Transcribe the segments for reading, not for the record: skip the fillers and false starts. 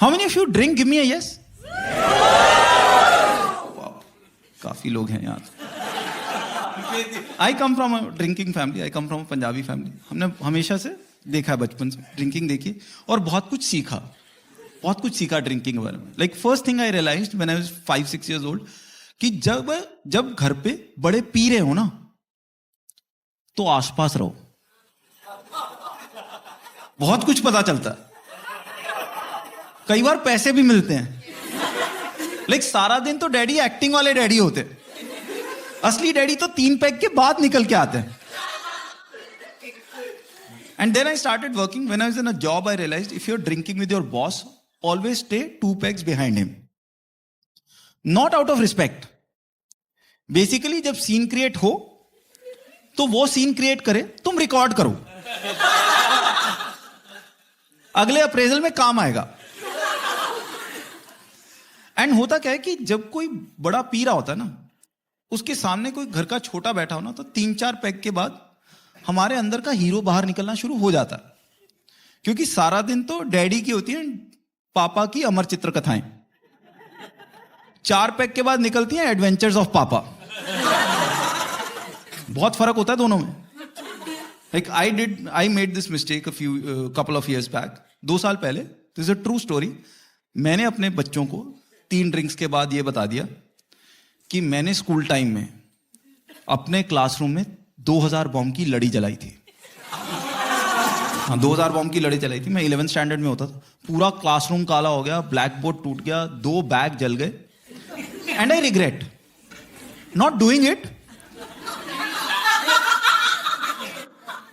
How many of you drink? Give me a yes. काफी लोग हैं यहाँ. I come from a drinking family. I come from a Punjabi family. हमने हमेशा से देखा है, बचपन से ड्रिंकिंग देखी और बहुत कुछ सीखा. बहुत कुछ सीखा ड्रिंकिंग के बारे में. Like first thing I realised when I was 5-6 years old कि जब घर पे बड़े पी रहे हो ना तो आसपास रहो. बहुत कुछ पता चलता है. कई बार पैसे भी मिलते हैं. लाइक सारा दिन तो डैडी एक्टिंग वाले डैडी होते हैं. असली डैडी तो 3 पैक के बाद निकल के आते हैं. And then I started working. When I was in a job, I realized if you're drinking with your boss, always stay 2 pegs behind him. Not out of respect. Basically, जब scene create हो तो वो scene create करे, तुम record करो. अगले appraisal में काम आएगा. एंड होता क्या है कि जब कोई बड़ा पी रहा होता है ना, उसके सामने कोई घर का छोटा बैठा हो ना, तो 3-4 पैग के बाद हमारे अंदर का हीरो बाहर निकलना शुरू हो जाता है. क्योंकि सारा दिन तो डैडी की होती है पापा की अमर चित्र कथाएं. 4 पैग के बाद निकलती हैं एडवेंचर्स ऑफ पापा. बहुत फर्क होता है दोनों में. Like I made this mistake couple of years back. 2 साल पहले. This is a true story. मैंने अपने बच्चों को 3 ड्रिंक्स के बाद ये बता दिया कि मैंने स्कूल टाइम में अपने क्लासरूम में 2000 बॉम्ब की लड़ी जलाई थी. हाँ, 2000 बॉम्ब की लड़ी जलाई थी. मैं 11th स्टैंडर्ड में होता था. पूरा क्लासरूम काला हो गया, ब्लैक बोर्ड टूट गया, 2 बैग जल गए. And I regret not doing it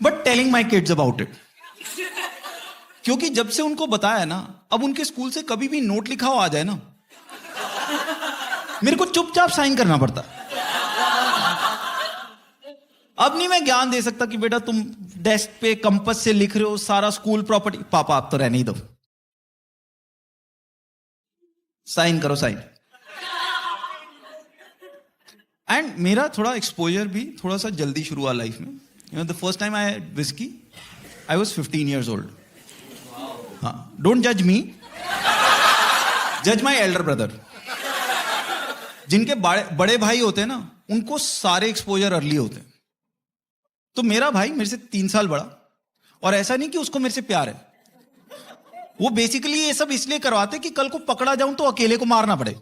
but telling my kids about it. क्योंकि जब से उनको बताया ना, अब उनके स्कूल से कभी भी नोट लिखा हो आ जाए ना, मेरे को चुपचाप साइन करना पड़ता. अब नहीं मैं ज्ञान दे सकता कि बेटा तुम डेस्क पे कंपास से लिख रहे हो, सारा स्कूल प्रॉपर्टी. पापा आप तो रहने ही दो, साइन करो साइन. एंड मेरा थोड़ा एक्सपोजर भी थोड़ा सा जल्दी शुरू हुआ लाइफ में. The first time I had whisky I was 15 years old. हाँ, डोंट जज मी, जज माई एल्डर ब्रदर. जिनके बड़े भाई होते हैं ना, उनको सारे एक्सपोजर अर्ली होते हैं. तो मेरा भाई मेरे से 3 साल बड़ा, और ऐसा नहीं कि उसको मेरे से प्यार है. वो बेसिकली ये सब इसलिए करवाते कि कल को पकड़ा जाऊं तो अकेले को मारना पड़े.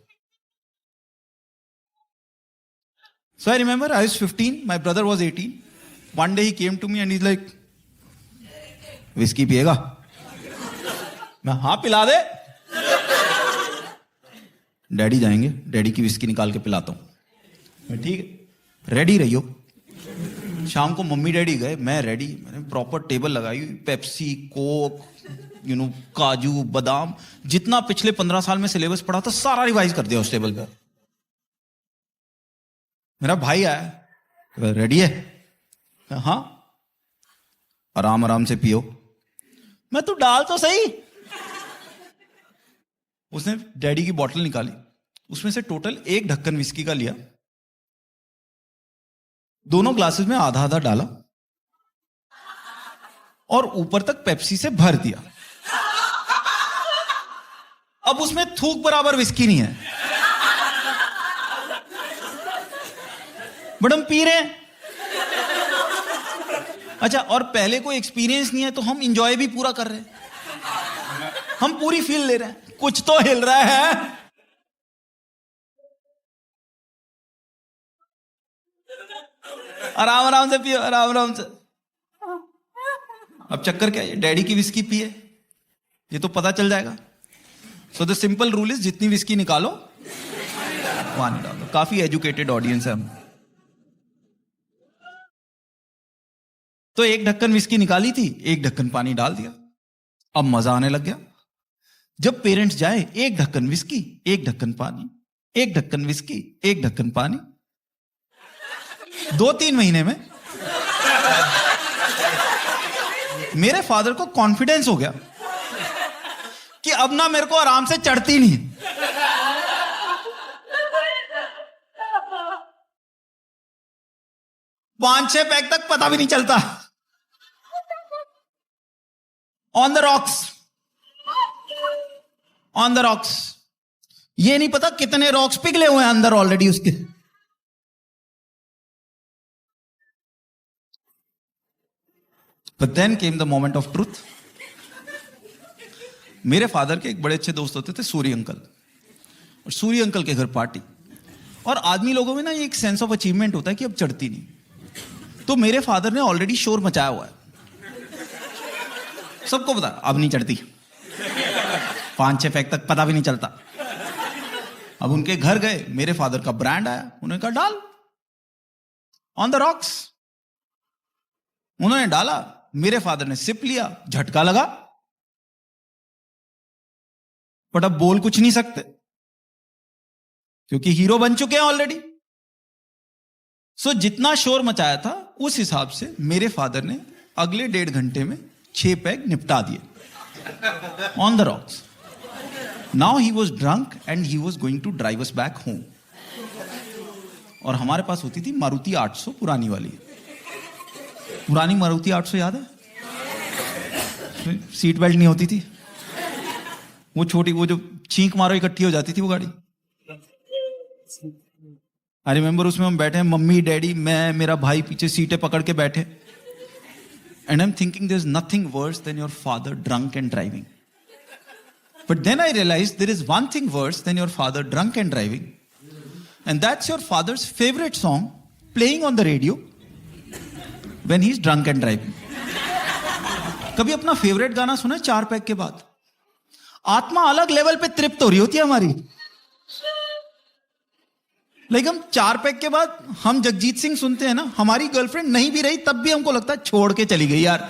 So I remember I was 15, my brother was 18. One day he came to me and he's like, "Whiskey पिएगा?" मैं हाँ पिला दे. डैडी जाएंगे, डैडी की विस्की निकाल के पिलाता हूं. मैं ठीक है, रेडी रहियो. शाम को मम्मी डैडी गए, मैं रेडी. मैंने प्रॉपर टेबल लगाई, पेप्सी, कोक, काजू, बादाम, जितना पिछले 15 साल में सिलेबस पढ़ा था सारा रिवाइज कर दिया उस टेबल पे. मेरा भाई आया, रेडी है? हाँ. आराम आराम से पियो. मैं तू डाल तो सही. उसने डैडी की बोतल निकाली, उसमें से टोटल 1 ढक्कन विस्की का लिया, दोनों ग्लासेस में आधा आधा डाला और ऊपर तक पेप्सी से भर दिया. अब उसमें थूक बराबर विस्की नहीं है, बट हम पी रहे हैं. अच्छा, और पहले कोई एक्सपीरियंस नहीं है तो हम इंजॉय भी पूरा कर रहे हैं. हम पूरी फील ले रहे हैं, कुछ तो हिल रहा है. आराम आराम से पियो, आराम आराम से. अब चक्कर क्या है, डैडी की विस्की पिए, ये तो पता चल जाएगा. So the simple rule is, जितनी विस्की निकालो पानी डालो. काफी एजुकेटेड ऑडियंस है हम. तो 1 ढक्कन विस्की निकाली थी, 1 ढक्कन पानी डाल दिया. अब मजा आने लग गया. जब पेरेंट्स जाए, 1 ढक्कन विस्की, 1 ढक्कन पानी, 1 ढक्कन विस्की, 1 ढक्कन पानी. 2-3 महीने में मेरे फादर को कॉन्फिडेंस हो गया कि अब ना मेरे को आराम से चढ़ती नहीं. 5-6 पैक तक पता भी नहीं चलता. On the rocks. On the rocks. ये नहीं पता कितने रॉक्स पिघले हुए हैं अंदर ऑलरेडी उसके। But then came the moment of truth. मेरे फादर के एक बड़े अच्छे दोस्त होते थे, सूर्य अंकल, और सूर्य अंकल के घर पार्टी। और आदमी लोगों में ना ये एक सेंस ऑफ अचीवमेंट होता है कि अब चढ़ती नहीं। तो मेरे फादर ने ऑलरेडी शोर मचाया हुआ है, सबको पता अब नहीं चढ़ती, 5-6 पैक तक पता भी नहीं चलता। अब उनके घर गए, मेरे फादर का ब्रांड आया, उन्होंने कहा डाल ऑन द रॉक्स। उन्होंने डाला, मेरे फादर ने सिप लिया, झटका लगा, बट अब बोल कुछ नहीं सकते क्योंकि हीरो बन चुके हैं ऑलरेडी। सो जितना शोर मचाया था उस हिसाब से मेरे फादर ने अगले 1.5 घंटे में 6 पैक निपटा दिए on the rocks. Now he was drunk and he was going to drive us back home. और हमारे पास होती थी मारुति 800 पुरानी वाली। पुरानी मारुति 800 याद है? सीट बेल्ट नहीं होती थी, वो छोटी, वो जो छींक मारो इकट्ठी हो जाती थी वो गाड़ी। आई रिमेंबर उसमें हम बैठे हैं, मम्मी डैडी मैं, मेरा भाई पीछे सीटें पकड़ के बैठे। And I am thinking there is nothing worse than your father drunk and driving. But then I realise there is one thing worse than your father drunk and driving, and that's your father's favourite song playing on the radio when he is drunk and driving. कभी अपना favourite गाना सुना 4 pack के बाद? आत्मा अलग level पे तृप्त हो रही होती है हमारी। लेकिन हम 4 पैक के बाद हम जगजीत सिंह सुनते हैं ना, हमारी गर्लफ्रेंड नहीं भी रही तब भी हमको लगता है छोड़ के चली गई यार।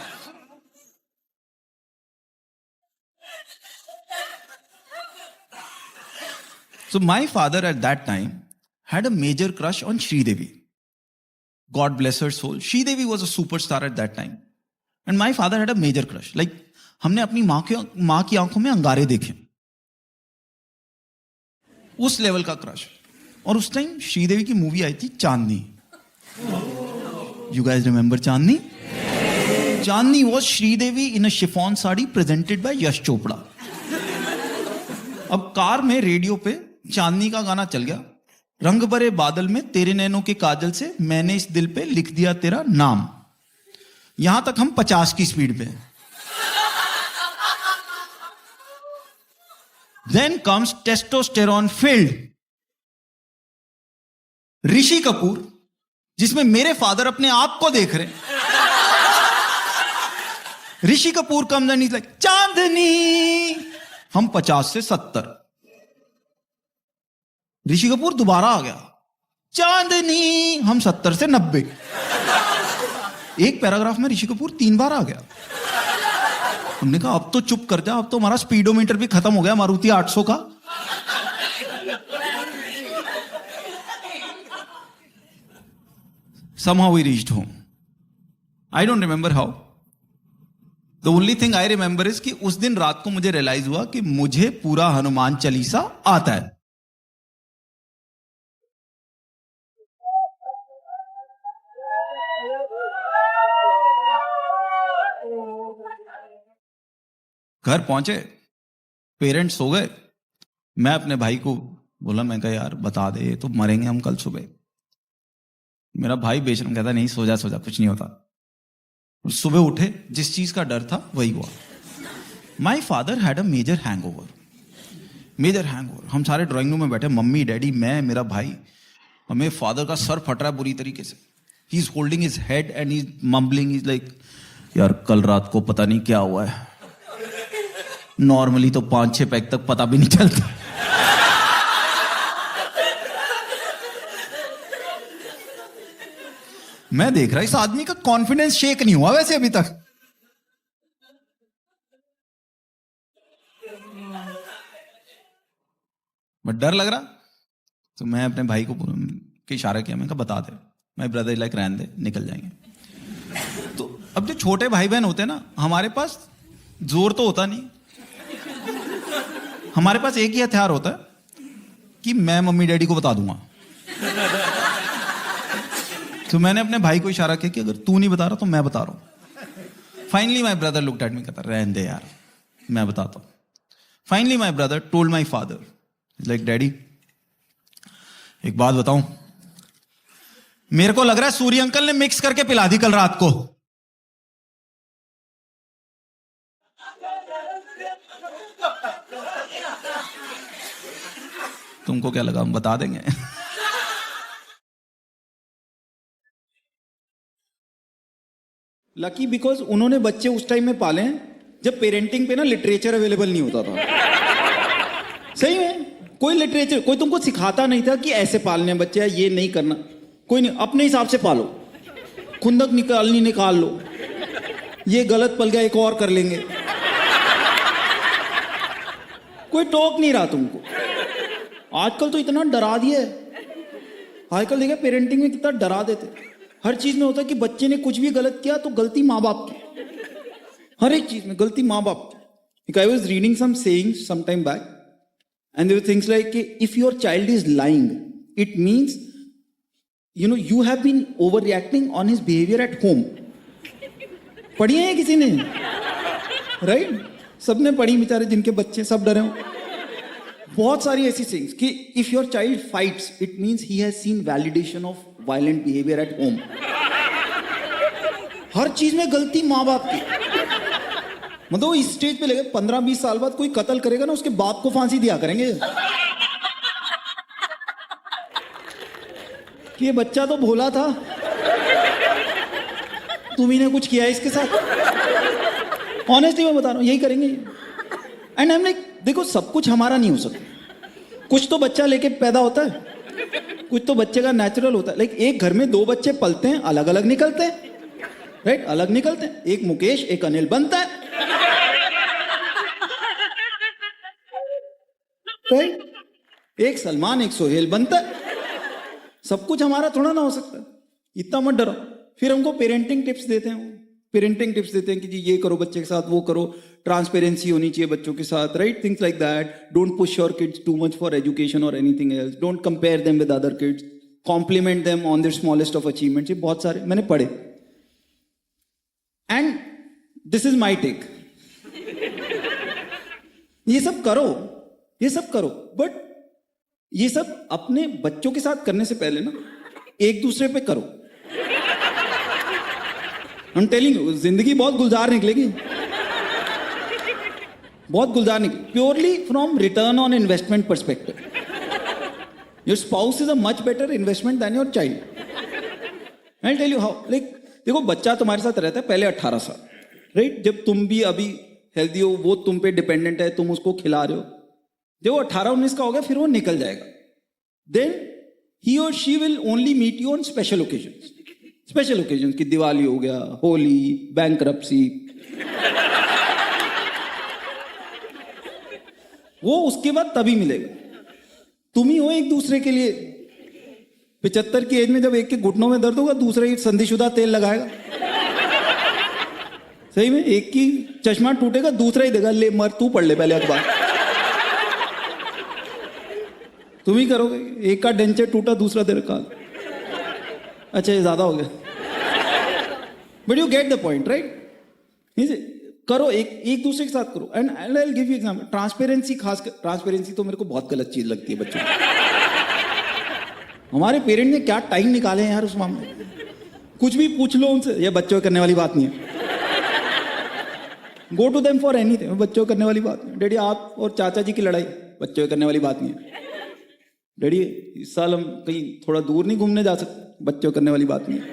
So my father at that time had a major crush on Sridevi. God bless her soul. Sridevi was a superstar at that time. And my father had a major crush. Like हमने अपनी माँ की आंखों में अंगारे देखे, उस level का क्रश। और उस टाइम श्रीदेवी की मूवी आई थी Chandni. You guys remember Chandni? Chandni was Sridevi in a chiffon sari presented by Yash Chopra. अब कार में रेडियो पे चांदनी का गाना चल गया, रंग भरे बादल में तेरे नैनों के काजल से मैंने इस दिल पे लिख दिया तेरा नाम। यहां तक हम 50 की स्पीड पे। Then comes testosterone filled Rishi Kapoor, जिसमें मेरे फादर अपने आप को देख रहे हैं। Rishi Kapoor comes and he's like चांदनी। हम 50 से 70। ऋषि कपूर दोबारा आ गया, चांदनी। हम 70 से 90। एक पैराग्राफ में ऋषि कपूर 3 बार आ गया। हमने कहा अब तो चुप कर जा, अब तो हमारा स्पीडोमीटर भी खत्म हो गया मारुति 800 का। Somehow we reached home. I don't remember how. The only thing I remember is कि उस दिन रात को मुझे रियलाइज हुआ कि मुझे पूरा हनुमान चालीसा आता है। घर पहुंचे, पेरेंट्स सो गए। मैं अपने भाई को बोला, मैं कहा यार बता दे, तो मरेंगे हम कल सुबह। मेरा भाई बेशरम कहता नहीं सो जा कुछ नहीं होता। सुबह उठे, जिस चीज का डर था वही हुआ। My father had a major hangover. हम सारे ड्राइंग रूम में बैठे, मम्मी डैडी मैं, मेरा भाई। हमें फादर का सर फट रहा है बुरी तरीके से। He is holding his head and he is mumbling, is like यार कल रात को पता नहीं क्या हुआ है। नॉर्मली तो 5-6 पैक तक पता भी नहीं चलता। मैं देख रहा इस आदमी का कॉन्फिडेंस शेक नहीं हुआ वैसे अभी तक। बट डर लग रहा, तो मैं अपने भाई को इशारा किया, मैंने कहा बता दे। माय ब्रदर लाइक रहने दे, निकल जाएंगे। तो अब जो छोटे भाई बहन होते हैं ना, हमारे पास जोर तो होता नहीं, हमारे पास एक ही हथियार होता है कि मैं मम्मी डैडी को बता दूंगा। तो मैंने अपने भाई को इशारा किया कि अगर तू नहीं बता रहा तो मैं बता रहा हूं। Finally my brother looked at me, कहता रहने दे यार मैं बताता हूं। Finally, my brother told my father, he's like, Daddy, एक बात बताऊं, मेरे को लग रहा है सूर्य अंकल ने मिक्स करके पिला दी कल रात को. तुमको क्या लगा हम बता देंगे? लकी बिकॉज उन्होंने बच्चे उस टाइम में पाले हैं जब पेरेंटिंग पे ना लिटरेचर अवेलेबल नहीं होता था. सही में कोई लिटरेचर, कोई तुमको सिखाता नहीं था कि ऐसे पालने बच्चे, ये नहीं करना. कोई नहीं, अपने हिसाब से पालो. खुंदक निकाल लो, ये गलत पल गया एक और कर लेंगे. कोई टोक नहीं रहा तुमको. आजकल तो इतना डरा दिया है. आजकल देखा पेरेंटिंग में कितना डरा देते. हर चीज में होता है कि बच्चे ने कुछ भी गलत किया तो गलती माँ बाप की. हर एक चीज में गलती माँ बाप की. I was reading some sayings some time back and there were things like if your child is lying it means you have been overreacting on his behavior at home. पढ़ी है किसी ने? राइट? सबने पढ़ी, बेचारे जिनके बच्चे सब डरे हो. बहुत सारी ऐसी थिंग्स कि if your child fights it means he has seen validation of violent behavior at home. हर चीज में गलती माँ बाप की. मतलब इस स्टेज पे लगे 15-20 साल बाद कोई कत्ल करेगा ना, उसके बाप को फांसी दिया करेंगे कि ये बच्चा तो भोला था, तुम्ही ने कुछ किया इसके साथ. ऑनेस्टली मैं बता रहा हूं, यही करेंगे. एंड आई एम लाइक, देखो सब कुछ हमारा नहीं हो सकता. कुछ तो बच्चा लेके पैदा होता है, कुछ तो बच्चे का नेचुरल होता है. लाइक एक घर में 2 बच्चे पलते हैं, अलग अलग निकलते हैं. राइट? अलग निकलते हैं. एक मुकेश एक अनिल बनता है. राइट? एक सलमान एक सोहेल बनता है. सब कुछ हमारा थोड़ा ना हो सकता. इतना मत डरो. फिर हमको पेरेंटिंग टिप्स देते हैं. पेरेंटिंग टिप्स देते हैं कि जी ये करो बच्चे के साथ, वो करो, ट्रांसपेरेंसी होनी चाहिए बच्चों के साथ. Right? Things like that. Don't push your kids too much for education और anything else. Don't compare them with other kids. Compliment them on their smallest of achievements. ये बहुत सारे मैंने पढ़े. And this is my take. ये सब करो, ये सब करो, बट ये सब अपने बच्चों के साथ करने से पहले ना एक दूसरे पे करो. I'm telling you, जिंदगी बहुत गुलजार निकलेगी, बहुत गुलजार निकलेगी. Purely from return on investment perspective, your spouse is a much better investment than your child. I'll tell you how. Like देखो, बच्चा तुम्हारे साथ रहता है पहले 18 साल. राइट? जब तुम भी अभी हेल्दी हो, वो तुम पे डिपेंडेंट है, तुम उसको खिला रहे हो. जब वो 18-19 का हो गया फिर वो निकल जाएगा. देन ही और she will only meet you on special occasions. Special occasions की दिवाली हो गया, होली, बैंकरप्सी, वो उसके बाद तभी मिलेगा. तुम ही हो एक दूसरे के लिए. 75 की एज में जब एक के घुटनों में दर्द होगा, दूसरा ही संधिशुदा तेल लगाएगा. सही में, एक की चश्मा टूटेगा, दूसरा ही देगा, ले मर, तू पढ़ ले पहले अखबार. तुम ही करोगे. एक का डेंचर टूटा, दूसरा दे रखा. अच्छा ये ज्यादा हो गया, but you get the point. Right? करो, एक दूसरे के साथ करो. And I will give you example. Transparency, खास ट्रांसपेरेंसी तो मेरे को बहुत गलत चीज लगती है बच्चों. हमारे पेरेंट ने क्या टाइम निकाले हैं यार उस मामले में. कुछ भी पूछ लो उनसे, ये बच्चों करने वाली बात नहीं है. Go to them for anything. बच्चों करने वाली बात नहीं. डैडी आप और चाचा जी की लड़ाई, बच्चों करने वाली बात नहीं है. डैडी इस साल हम कहीं थोड़ा दूर नहीं घूमने जा सकते, बच्चों करने वाली बात नहीं है.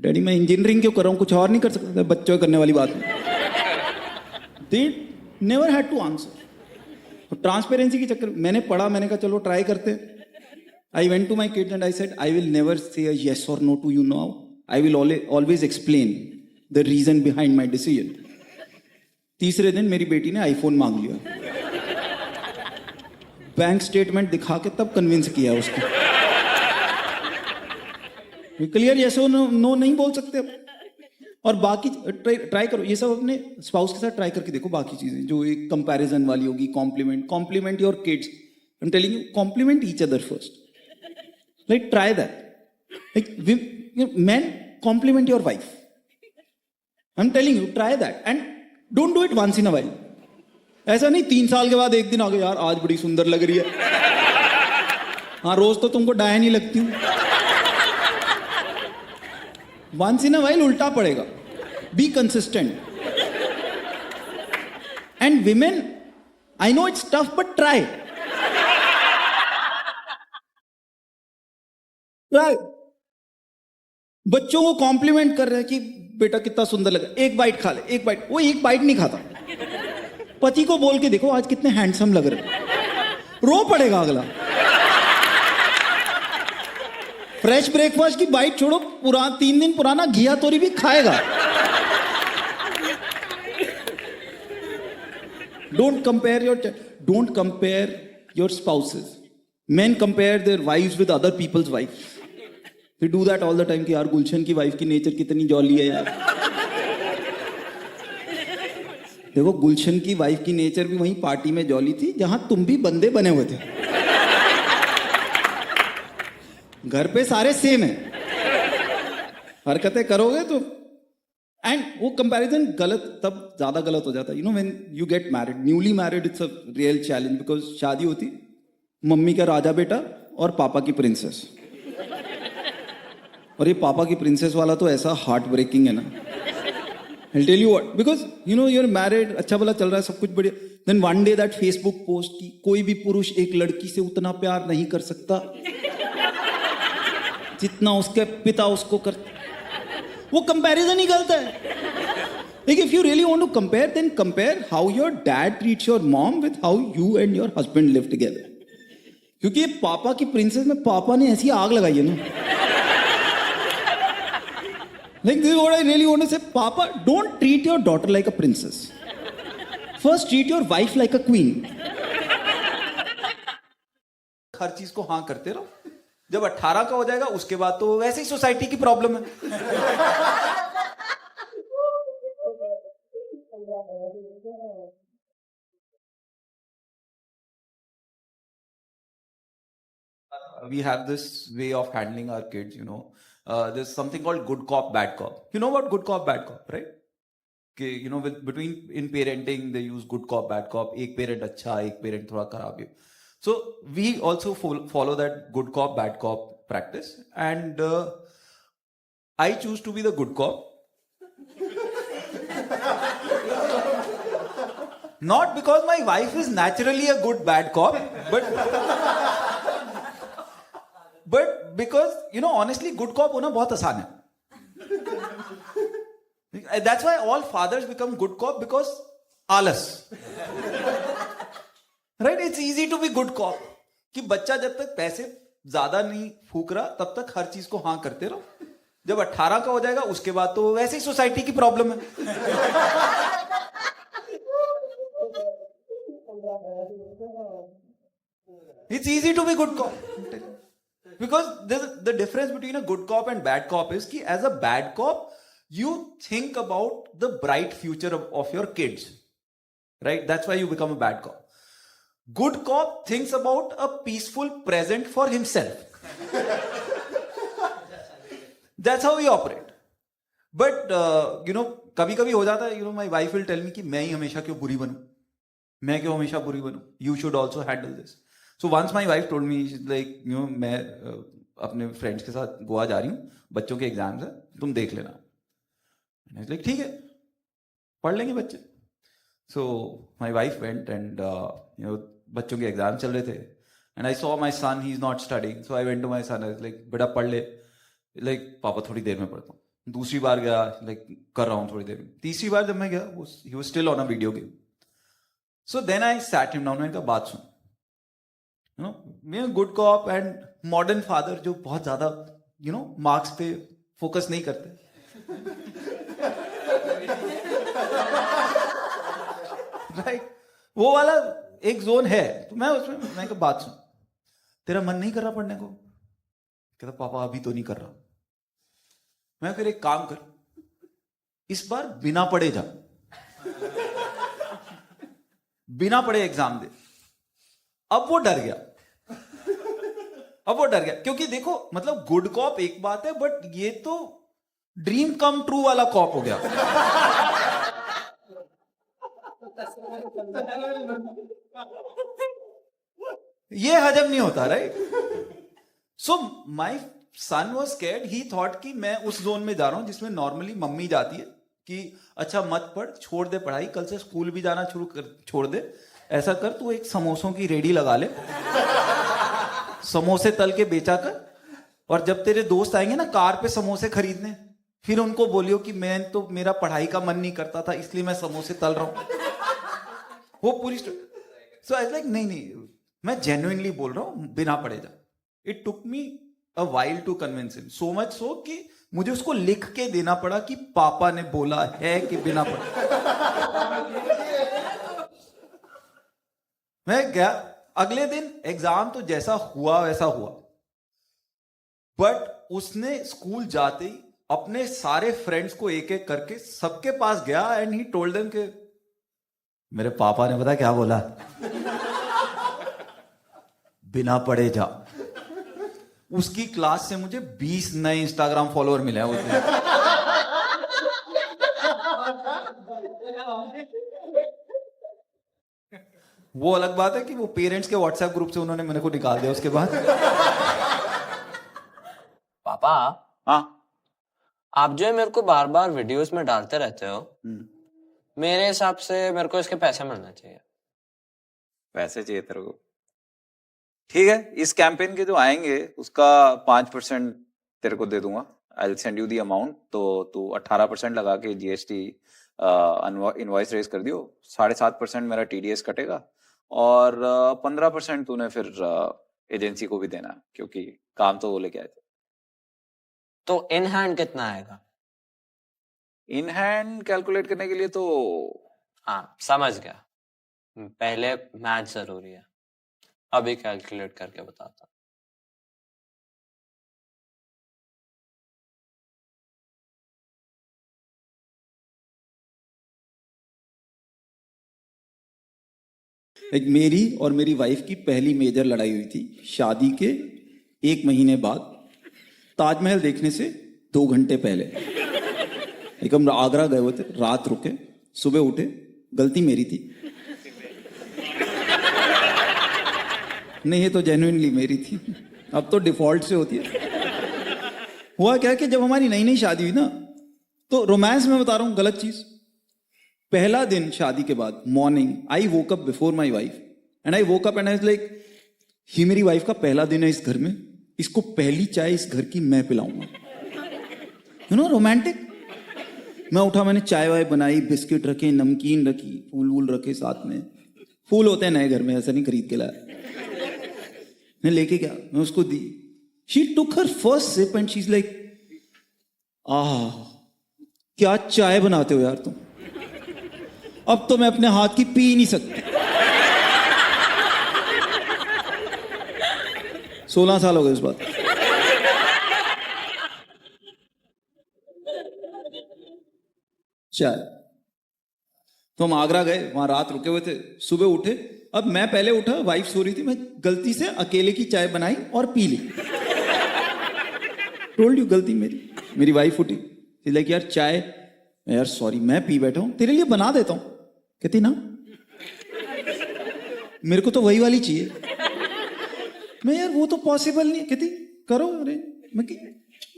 डैडी मैं इंजीनियरिंग क्यों कर रहा हूँ, कुछ और नहीं कर सकता, बच्चों करने वाली बात नहीं. They never had to answer. Transparency के चक्कर मैंने पढ़ा, मैंने कहा चलो ट्राई करते. I went to my kids and I said I will never say a yes और no to you now. I will always explain the reason behind my decision. तीसरे दिन मेरी बेटी ने आईफोन मांग लिया. बैंक स्टेटमेंट दिखा के तब कन्विंस किया उसको. क्लियर यस और नो नहीं बोल सकते अब. और बाकी ट्राई करो ये सब अपने स्पाउस के साथ ट्राई करके देखो. बाकी चीजें जो एक कंपैरिजन वाली होगी, compliment your kids. I am telling you, compliment each other first. Like try that. Like men compliment your wife. I'm telling you, try that. And don't do it once in a while. ऐसा नहीं 3 साल के बाद एक दिन आ गया, यार आज बड़ी सुंदर लग रही है। हाँ, रोज तो तुमको डाया नहीं लगती हूँ। वंस इन अ वाइल उल्टा पड़ेगा। Be consistent. And women, I know it's tough but try. बच्चों को कॉम्प्लीमेंट कर रहे हैं कि बेटा कितना सुंदर लगा, एक बाइट खा ले, एक बाइट। वो एक बाइट नहीं खाता। पति को बोल के देखो आज कितने हैंडसम लग रहे हैं, रो पड़ेगा अगला। फ्रेश ब्रेकफास्ट की बाइट छोड़ो, 3 दिन पुराना घिया तोरी भी खाएगा। Don't compare your spouses. Men compare their wives with other people's wives. They do that all the time कि यार गुलशन की वाइफ की नेचर कितनी जॉली है यार। देखो गुलशन की वाइफ की नेचर भी वहीं पार्टी में जॉली थी जहां तुम भी बंदे बने हुए थे। घर पे सारे सेम है, हरकतें करोगे तो। एंड वो कंपैरिजन गलत तब ज्यादा गलत हो जाता है। You know when you get married, newly married, it's a real challenge. Because शादी होती मम्मी का राजा बेटा और पापा की प्रिंसेस। और ये पापा की प्रिंसेस वाला तो ऐसा हार्ट ब्रेकिंग है ना। I'll tell you what, because you know you're married, अच्छा भला चल रहा है, सब कुछ बढ़िया। Then one day that Facebook post कि कोई भी पुरुष एक लड़की से उतना प्यार नहीं कर सकता जितना उसके पिता उसको कर। वो कंपैरिजन ही गलत है। Like if you really want to compare, then compare how your dad treats your mom with how you and your husband live together. क्योंकि ये पापा की प्रिंसेस में पापा ने ऐसी आग लगाई है ना। Like this is what I really want to say. Papa, don't treat your daughter like a princess. First treat your wife like a queen. हर चीज को हाँ करते रहो। जब 18 का हो जाएगा उसके बाद तो वैसे ही सोसाइटी की प्रॉब्लम है। We have this way of handling our kids, you know. There's something called good cop, bad cop. You know about good cop, bad cop, right? Okay, you know, in parenting, they use good cop, bad cop. एक parent अच्छा, एक parent थोड़ा खराब है. So we also follow that good cop, bad cop practice. And I choose to be the good cop. Not because my wife is naturally a good bad cop, but because, you know, honestly, good cop होना बहुत आसान है. That's why all fathers become good cop, because आलस. Right? It's easy to be good cop. कि बच्चा जब तक पैसे ज्यादा नहीं फूक रहा तब तक हर चीज को हाँ करते रहो. जब 18 का हो जाएगा उसके बाद तो वैसे ही सोसाइटी की प्रॉब्लम है. It's easy to be good cop. Because the difference between a good cop and bad cop is कि as a bad cop, you think about the bright future of your kids. Right? That's why you become a bad cop. Good cop thinks about a peaceful present for himself. That's how we operate. But, you know, कभी-कभी हो जाता है, you know, my wife will tell me कि मैं ही हमेशा क्यों बुरी बनूं? मैं क्यों हमेशा बुरी बनूं? You should also handle this. So once my wife told me, she's like, you know, मैं अपने फ्रेंड्स के साथ गोवा जा रही हूँ, बच्चों के एग्जाम्स है, तुम देख लेना. And I was like, ठीक है, पढ़ लेंगे बच्चे. So my wife went and, you know, बच्चों के एग्जाम चल रहे थे. And I saw my son, he's not studying. So I went to my son, I was like, बेटा पढ़ ले. Like, पापा थोड़ी देर में पढ़ता हूँ. दूसरी बार गया, like, कर रहा हूँ थोड़ी देर में. तीसरी बार जब मैं गया, he was still on a video game. So then I sat him down, मैंने कहा बात सुन. You know, मैं good cop and modern father जो बहुत ज्यादा, you know, मार्क्स पे फोकस नहीं करते. राइट? वो वाला एक जोन है. तो मैं उसमें मैं कहा बात सुन, तेरा मन नहीं कर रहा पढ़ने को? कहता पापा अभी तो नहीं कर रहा. मैं फिर एक काम कर, इस बार बिना पढ़े जा, बिना पढ़े एग्जाम दे. अब वो डर गया. क्योंकि देखो, मतलब गुड कॉप एक बात है, बट ये तो ड्रीम कम ट्रू वाला कॉप हो गया. ये हजम नहीं होता, right? So my son was scared. He thought कि मैं उस जोन में जा रहा हूं जिसमें नॉर्मली मम्मी जाती है कि अच्छा मत पढ़, छोड़ दे पढ़ाई, कल से स्कूल भी जाना छोड़ दे. ऐसा कर, तू एक समोसों की रेडी लगा ले, समोसे तल के बेचा कर, और जब तेरे दोस्त आएंगे ना कार पे समोसे खरीदने, फिर उनको बोलियो कि मैं तो, मेरा पढ़ाई का मन नहीं करता था इसलिए मैं समोसे तल रहा हूं. वो पूरी सो आई लाइक नहीं, मैं जेन्युइनली बोल रहा हूं, बिना पढ़े जा. It took me a while to convince him, so much so कि मुझे उसको लिख के देना पड़ा कि पापा ने बोला है कि बिना पढ़े. मैं गया, अगले दिन एग्जाम तो जैसा हुआ वैसा हुआ, बट उसने स्कूल जाते ही अपने सारे फ्रेंड्स को एक एक करके सबके पास गया एंड ही टोल्ड देम कि मेरे पापा ने पता क्या बोला, बिना पढ़े जा. उसकी क्लास से मुझे 20 नए इंस्टाग्राम फॉलोअर मिले हैं उस दिन. वो अलग बात है कि वो पेरेंट्स के व्हाट्सएप ग्रुप से उन्होंने मेरे को निकाल दिया उसके बाद. पापा, हाँ. आप जो है मेरे को बार बार वीडियोस में डालते रहते हो. मेरे हिसाब से मेरे को इसके पैसे मिलना चाहिए. पैसे चाहिए तेरे को? ठीक है, इस कैंपेन के जो आएंगे उसका 5% तेरे को दे दूंगा. I will send you the amount. तो तू 18% लगा के जीएसटी इनवॉइस रेज कर दियो. 7.5% मेरा टीडीएस कटेगा और 15% तूने फिर एजेंसी को भी देना, क्योंकि काम तो वो लेके आए थे. तो इन हैंड कितना आएगा? इन हैंड कैलकुलेट करने के लिए तो हाँ, समझ गया. पहले मैथ जरूरी है, अभी कैलकुलेट करके बताता. एक मेरी और मेरी वाइफ की पहली मेजर लड़ाई हुई थी शादी के 1 महीने बाद, ताजमहल देखने से 2 घंटे पहले. एक हम आगरा गए हुए थे, रात रुके, सुबह उठे, गलती मेरी थी. नहीं, ये तो जेन्युइनली मेरी थी, अब तो डिफॉल्ट से होती है. हुआ क्या कि जब हमारी नई नई शादी हुई ना, तो रोमांस में बता रहा हूं गलत चीज. पहला दिन शादी के बाद morning I woke up before my wife and I woke up and I was like, ही मेरी वाइफ का पहला दिन है इस घर में, इसको पहली चाय इस घर की मैं पिलाऊंगा. You know, romantic. मैं उठा, मैंने चाय वाय बनाई, बिस्किट रखे, नमकीन रखी, फूल वूल रखे साथ में. फूल होते हैं नए घर में, ऐसा नहीं खरीद के लाया. मैं लेके गया, मैं उसको दी. She took her first sip and she is like, ah क्या चाय बनाते हो यार तुम, अब तो मैं अपने हाथ की पी नहीं सकती. 16 साल हो गए उस बात. चाय. तो हम आगरा गए, वहां रात रुके हुए थे, सुबह उठे. अब मैं पहले उठा, वाइफ सो रही थी, मैं गलती से अकेले की चाय बनाई और पी ली. टोल्ड यू, गलती मेरी. मेरी वाइफ उठी, लाइक यार चाय. यार सॉरी, मैं पी बैठा हूं, तेरे लिए बना देता हूं. कहती ना, मेरे को तो वही वाली चाहिए. मैं यार वो तो पॉसिबल नहीं. कहती करो. अरे मैं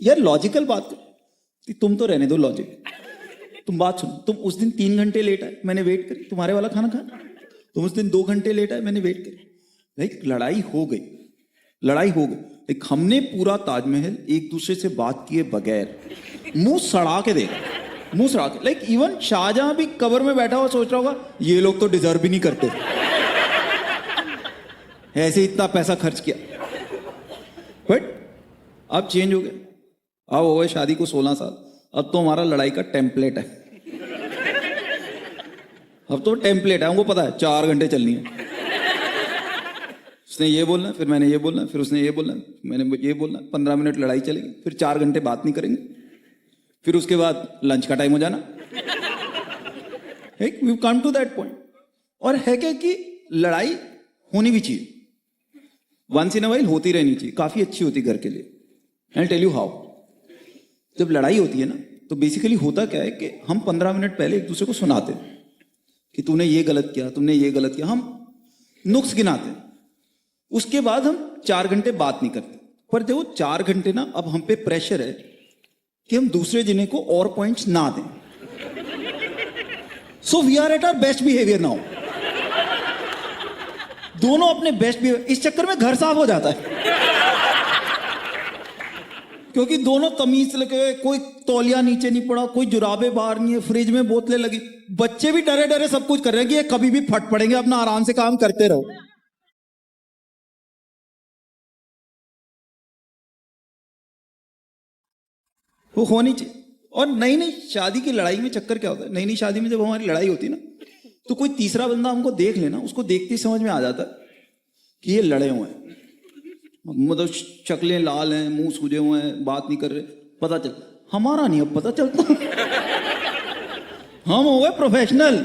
यार लॉजिकल बात करो. तुम तो रहने दो लॉजिक, तुम बात सुनो. तुम उस दिन 3 घंटे लेट आए, मैंने वेट करी, तुम्हारे वाला खाना खाया. तुम उस दिन 2 घंटे लेट आए, मैंने वेट करी. लाइक लड़ाई हो गई, लड़ाई हो गई. लाइक हमने पूरा ताजमहल एक दूसरे से बात किए बगैर मुंह सड़ा के देखा, मुंह सड़ा के. लाइक इवन शाहजहां भी कबर में बैठा हुआ सोच रहा होगा ये लोग तो डिजर्व भी नहीं करते, ऐसे इतना पैसा खर्च किया. बट अब चेंज हो गया. अब हो गए शादी को 16 साल. अब तो हमारा लड़ाई का टेम्पलेट है. अब तो टेम्पलेट है, हमको पता है 4 घंटे चलनी है. उसने ये बोलना, फिर मैंने ये बोलना, फिर उसने ये बोलना, मैंने ये बोलना. 15 मिनट लड़ाई चलेगी, फिर 4 घंटे बात नहीं करेंगे, फिर उसके बाद लंच का टाइम हो जाना. We come to that point. और है क्या कि लड़ाई होनी भी चाहिए, वंस इन अ वाइल होती रहनी चाहिए, काफी अच्छी होती घर के लिए. I tell you how. जब लड़ाई होती है ना, तो बेसिकली होता क्या है कि हम 15 मिनट पहले एक दूसरे को सुनाते हैं कि कि तूने ये गलत किया, तुमने ये गलत किया, हम नुक्स गिनाते हैं। उसके बाद हम 4 घंटे बात नहीं करते। पर देखो 4 घंटे ना, अब हम पे प्रेशर है कि हम दूसरे जने को और पॉइंट्स ना दें। So we are at our best behaviour now. दोनों अपने बेस्ट बिहेवियर, इस चक्कर में घर साफ हो जाता है क्योंकि दोनों तमीज लगे हुए, कोई तौलिया नीचे नहीं पड़ा, कोई जुराबे बाहर नहीं है, फ्रिज में बोतलें लगी, बच्चे भी डरे डरे सब कुछ कर रहे हैं कि ये कभी भी फट पड़ेंगे, अपना आराम से काम करते रहो। वो होनी चाहिए। और नई नई शादी की लड़ाई में चक्कर क्या होता है, नई नई शादी में जब हमारी लड़ाई होती है ना, तो कोई तीसरा बंदा हमको देख लेना, उसको देखते ही समझ में आ जाता है कि ये लड़े हुए हैं, मतलब शक्लें लाल हैं, मुंह सूजे हुए हैं, बात नहीं कर रहे, पता चल। हमारा नहीं अब पता चलता हम हो गए प्रोफेशनल।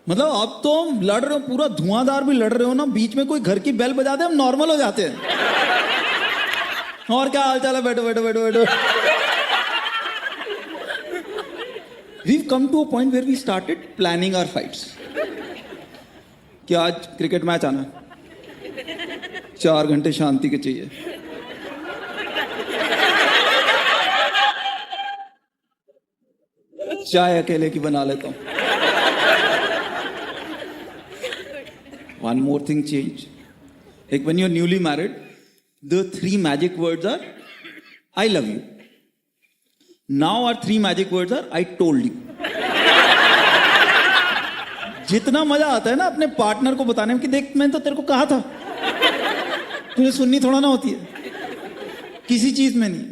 मतलब अब तो हम लड़ रहे हो, पूरा धुआंधार भी लड़ रहे हो ना, बीच में कोई घर की बेल बजा दे हम नॉर्मल हो जाते हैं। और क्या हाल चाल है, बैठो बैठो बैठो बैठो। We've come to a point where we started planning our fights. कि आज क्रिकेट मैच आना है, 4 घंटे शांति के चाहिए। चाय अकेले की बना लेता हूं। One more thing change. Like when you're newly married, the 3 magic words are I love you. Now our 3 magic words are I told you. जितना मजा आता है ना अपने पार्टनर को बताने में कि देख मैंने तो तेरे को कहा था, तुझे सुननी थोड़ा ना होती है, किसी चीज में नहीं।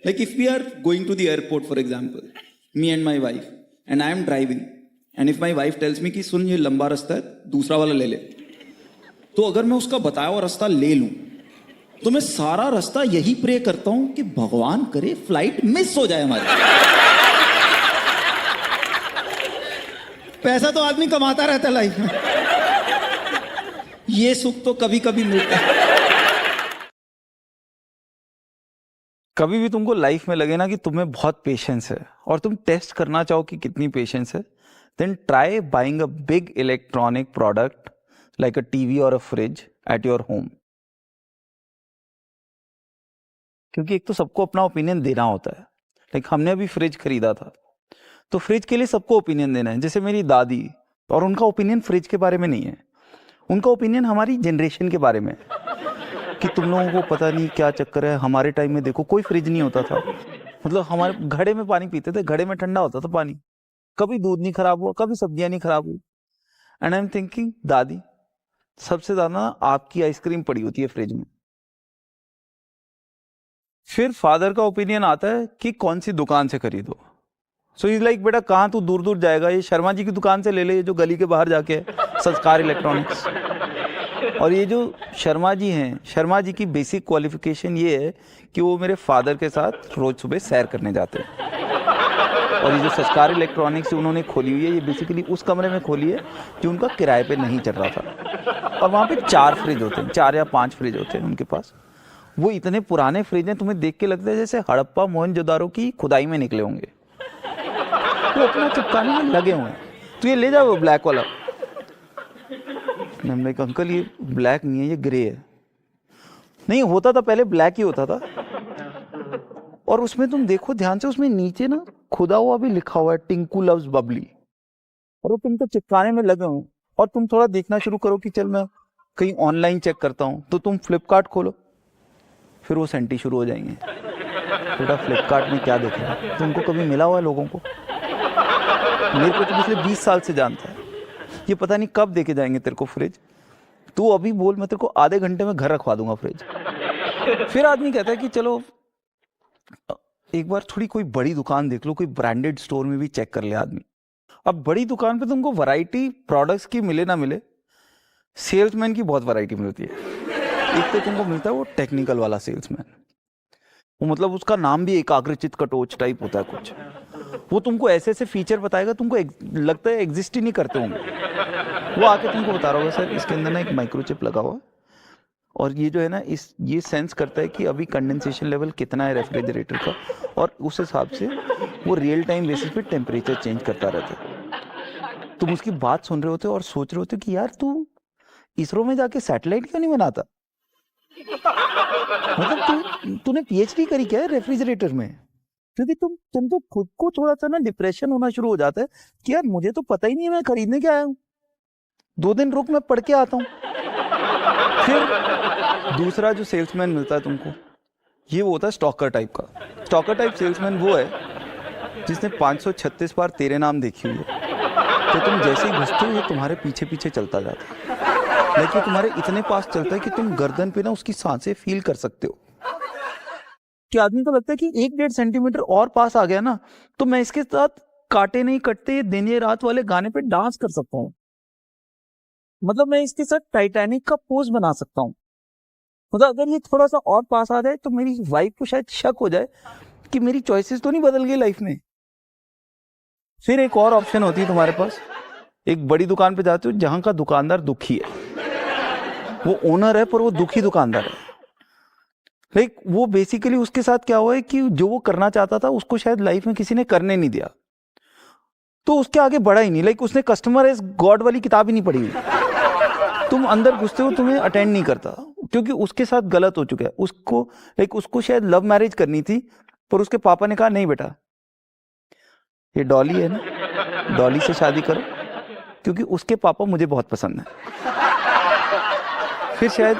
Like if we are going to the airport for example, me and my wife, and I am driving, and if my wife tells me कि सुन ये लंबा रास्ता है, दूसरा वाला ले ले, तो अगर मैं उसका बताया हुआ रास्ता ले लूं, तो मैं सारा रास्ता यही प्रे करता हूं कि भगवान करे फ्लाइट मिस हो जाए हमारी। पैसा तो आदमी कमाता रहता है लाइफ में, ये सुख तो कभी कभी मिलता है। कभी भी तुमको लाइफ में लगे ना कि तुम्हें बहुत पेशेंस है और तुम टेस्ट करना चाहो कि कितनी पेशेंस है, then try buying a big electronic product like a TV और a fridge at your home. क्योंकि एक तो सबको अपना ओपिनियन देना होता है। लाइक हमने अभी फ्रिज खरीदा था, तो फ्रिज के लिए सबको ओपिनियन देना है। जैसे मेरी दादी, और उनका ओपिनियन फ्रिज के बारे में नहीं है, उनका ओपिनियन हमारी जनरेशन के बारे में है कि तुम लोगों को पता नहीं क्या चक्कर है, हमारे टाइम में देखो कोई फ्रिज नहीं होता था, मतलब हमारे घड़े में पानी पीते थे, घड़े में ठंडा होता था पानी, कभी दूध नहीं खराब हुआ, कभी सब्जियां नहीं खराब हुई। एंड आई एम थिंकिंग दादी, सबसे ज्यादा आपकी आइसक्रीम पड़ी होती है फ्रिज में। फिर फादर का ओपिनियन आता है कि कौन सी दुकान से खरीदो। सो इज लाइक बेटा कहाँ तू दूर दूर जाएगा, ये शर्मा जी की दुकान से ले ले, जो गली के बाहर जाके है, संस्कार इलेक्ट्रॉनिक्स। और ये जो शर्मा जी हैं, शर्मा जी की बेसिक क्वालिफिकेशन ये है कि वो मेरे फादर के साथ रोज सुबह सैर करने जाते हैं। और ये जो संस्कार इलेक्ट्रॉनिक्स उन्होंने खोली हुई है, ये बेसिकली उस कमरे में खोली है जो उनका किराए पे नहीं चल रहा था। और वहाँ पे 4 फ्रिज होते हैं, 4 या 5 फ्रिज होते हैं उनके पास। वो इतने पुराने फ्रिज हैं, तुम्हें देख के लगता है जैसे हड़प्पा मोहनजोदारो की खुदाई में निकले होंगे। वो अपना चिपकाने में लगे हुए हैं, तो ये ले जाओ वो ब्लैक वाला। हमने कहा अंकल ये ब्लैक नहीं है, ये ग्रे है। नहीं होता था पहले, ब्लैक ही होता था। और उसमें तुम देखो ध्यान से, उसमें नीचे ना खुदा हुआ भी लिखा हुआ है टिंकू लव्स बबली, और वो तुम तो चिपकाने में लगे हो। और तुम थोड़ा देखना शुरू करो कि चल मैं कहीं ऑनलाइन चेक करता हूँ, तो तुम फ्लिपकार्ट खोलो, फिर वो सेंटी शुरू हो जाएंगे, बेटा फ्लिपकार्ट में क्या देख रहा है। तुमको कभी मिला हुआ है लोगों को? मेरे को तो पिछले 20 साल से जानता है, ये पता नहीं कब देके जाएंगे तेरे को फ्रिज। तू अभी बोल, मैं तेरे को आधे घंटे में घर रखवा दूंगा फ्रिज। फिर आदमी कहता है कि चलो एक बार थोड़ी कोई बड़ी दुकान देख लो, कोई ब्रांडेड स्टोर में भी चेक कर ले आदमी। अब बड़ी दुकान पे तुमको वैरायटी प्रोडक्ट्स की मिले ना मिले, सेल्समैन की बहुत वैरायटी मिलती है। एक तो तुमको मिलता है वो टेक्निकल वाला सेल्समैन, वो मतलब उसका नाम भी एकाग्रचित कटोच टाइप होता है कुछ। वो तुमको ऐसे ऐसे फीचर बताएगा, तुमको लगता है एग्जिस्ट ही नहीं करते होंगे। वो आके तुमको बता रहा होगा सर इसके अंदर ना एक माइक्रोचिप लगा हुआ है, और ये जो है ना ये सेंस करता है कि अभी कंडेंसेशन लेवल कितना है रेफ्रिजरेटर का, और उस हिसाब से वो रियल टाइम बेसिस पे टेम्परेचर चेंज करता रहता है। तुम उसकी बात सुन रहे होते हो और सोच रहे होते हो कि यार तू इसरो में जाके सैटेलाइट क्यों नहीं बनाता? मतलब तूने पीएचडी करी क्या है रेफ्रिजरेटर में? क्योंकि तुम तो खुद को थोड़ा सा ना डिप्रेशन होना शुरू हो जाता है कि यार मुझे तो पता ही नहीं है मैं खरीदने क्या आया हूँ, 2 दिन रुक मैं पढ़ के आता हूँ। फिर दूसरा जो सेल्समैन मिलता है तुमको, ये वो होता है स्टॉकर टाइप का। स्टॉकर टाइप सेल्समैन वो है जिसने 536 बार तेरे नाम देखी हुई है, तो तुम जैसे ही घुसते हो ये तुम्हारे पीछे पीछे चलता जाता है, लेकिन तुम्हारे इतने पास चलता है कि तुम गर्दन पे ना उसकी सांसें फील कर सकते हो। कि आदमी को लगता है कि 1-1.5 सेंटीमीटर और पास आ गया ना तो मैं इसके साथ काटे नहीं कटते दिन ये रात वाले गाने पे डांस कर सकता हूँ। मतलब मैं इसके साथ टाइटैनिक का पोज बना सकता हूँ। मतलब अगर ये थोड़ा सा और पास आ जाए तो मेरी वाइफ को शायद शक हो जाए कि मेरी चॉइसेस तो नहीं बदल गई लाइफ में। फिर एक और ऑप्शन होती है तुम्हारे पास, एक बड़ी दुकान पे जाते हो जहां का दुकानदार दुखी है, वो ओनर है पर वो दुखी दुकानदार है। लाइक वो बेसिकली उसके साथ क्या हुआ है कि जो वो करना चाहता था उसको शायद लाइफ में किसी ने करने नहीं दिया, तो उसके आगे बढ़ा ही नहीं। लाइक उसने कस्टमर एज गॉड वाली किताब ही नहीं पढ़ी हुई। तुम अंदर घुसते हो तुम्हें अटेंड नहीं करता क्योंकि उसके साथ गलत हो चुका है। उसको शायद लव मैरिज करनी थी पर उसके पापा ने कहा नहीं बेटा ये डॉली है ना, डॉली से शादी करो क्योंकि उसके पापा मुझे बहुत पसंद है। फिर शायद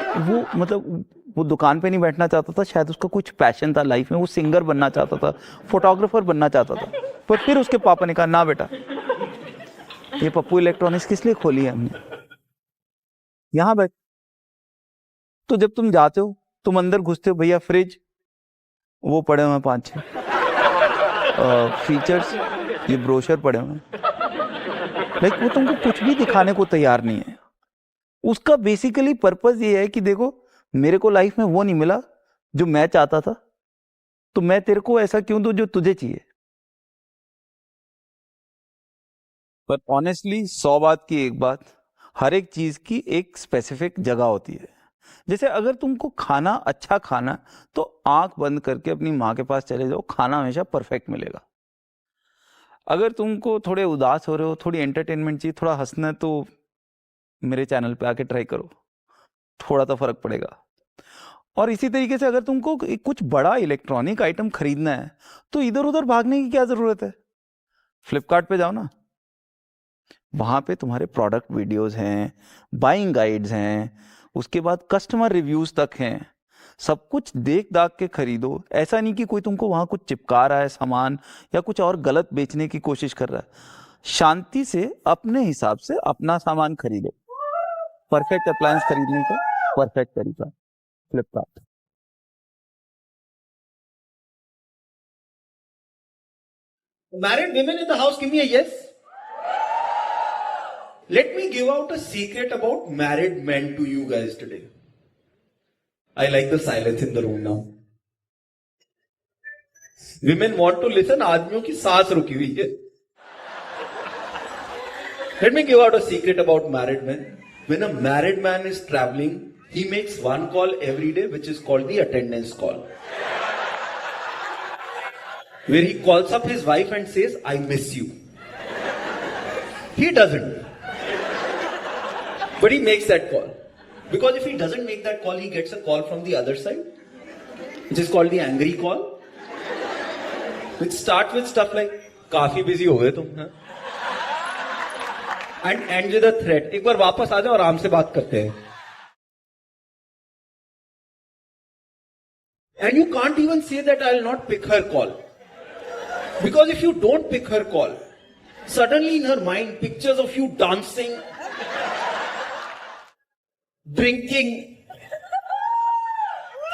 वो दुकान पे नहीं बैठना चाहता था, शायद उसका कुछ पैशन था लाइफ में, वो सिंगर बनना चाहता था, फोटोग्राफर बनना चाहता था, पर फिर उसके पापा ने कहा ना बेटा ये पप्पू इलेक्ट्रॉनिक्स किस लिए खोली है हमने, यहां बैठ। तो जब तुम जाते हो तुम अंदर घुसते हो, भैया फ्रिज वो पड़े हुए 5-6 फीचर्स, ये ब्रोशर पड़े हुए हैं, लाइक वो तुमको कुछ भी दिखाने को तैयार नहीं है। उसका बेसिकली पर्पस ये है कि देखो मेरे को लाइफ में वो नहीं मिला जो मैं चाहता था, तो मैं तेरे को ऐसा क्यों दूं जो तुझे चाहिए। पर ऑनेस्टली 100 बात की एक बात, हर एक चीज की एक स्पेसिफिक जगह होती है। जैसे अगर तुमको खाना अच्छा खाना तो आंख बंद करके अपनी माँ के पास चले जाओ, खाना हमेशा परफेक्ट मिलेगा। अगर तुमको थोड़े उदास हो रहे हो, थोड़ी एंटरटेनमेंट चाहिए, थोड़ा हंसना है, तो मेरे चैनल पे आके ट्राई करो, थोड़ा तो फर्क पड़ेगा। और इसी तरीके से अगर तुमको कुछ बड़ा इलेक्ट्रॉनिक आइटम खरीदना है तो इधर उधर भागने की क्या जरूरत है, फ्लिपकार्ट पे जाओ ना, वहां पे तुम्हारे प्रोडक्ट वीडियोस हैं, बाइंग गाइड्स हैं, उसके बाद कस्टमर रिव्यूज तक हैं, सब कुछ देख दाख के खरीदो। ऐसा नहीं कि कोई तुमको वहां कुछ चिपका रहा है सामान या कुछ और गलत बेचने की कोशिश कर रहा है। शांति से अपने हिसाब से अपना सामान खरीदो। परफेक्ट अप्लायंस खरीदने का परफेक्ट तरीका Flipkart. Married women in the house, give me a yes. Let me give out a secret about married men to you guys today. I like the silence in the room now. Women want to listen, आदमियों की सांस रुकी हुई है. Let me give out a secret about married men. When a married man is traveling, he makes one call every day, which is called the attendance call. Where he calls up his wife and says, I miss you. He doesn't. But he makes that call. Because if he doesn't make that call, he gets a call from the other side, which is called the angry call, which starts with stuff like, काफी busy हो गए तुम, हाँ? And ends with a threat. एक बार वापस आ जाओ, आराम से बात करते हैं. And you can't even say that I'll not pick her call. Because if you don't pick her call, suddenly in her mind, pictures of you dancing, drinking,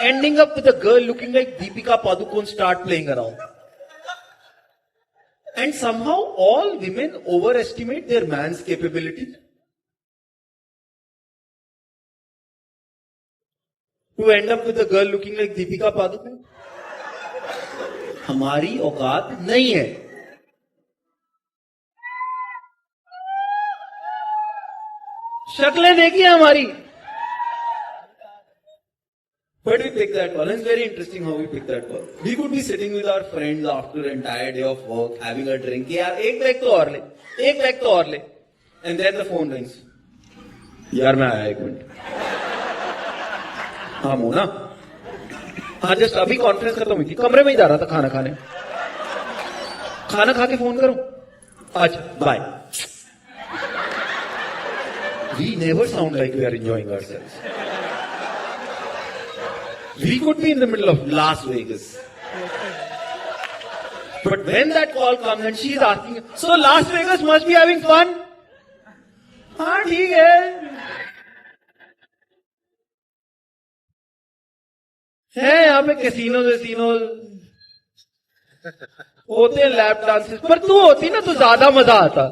ending up with a girl looking like Deepika Padukone start playing around. And somehow all women overestimate their man's capabilities. You end up with a girl looking like Deepika Padukone. हमारी औकात नहीं है. शक्लें देखिए हमारी. But we pick that call. It's very interesting how we pick that call. We could be sitting with our friends after an entire day of work, having a drink. यार एक bag तो और ले, एक बैग तो और ले. and then the phone rings. यार मैं आया 1 मिनट. हाँ मोना. हाँ जस्ट अभी कॉन्फ्रेंस खत्म हुई थी, कमरे में ही जा रहा था खाना खाने. खाना खा के फोन करूं? अच्छा bye. We never sound like we are enjoying ourselves. We could be in the middle of Las Vegas. But when that call comes and she's asking, so Las Vegas must be having fun? हाँ ठीक है. है यहाँ पे casino होते हैं, lap dances, पर तू होती ना तो ज्यादा मजा आता.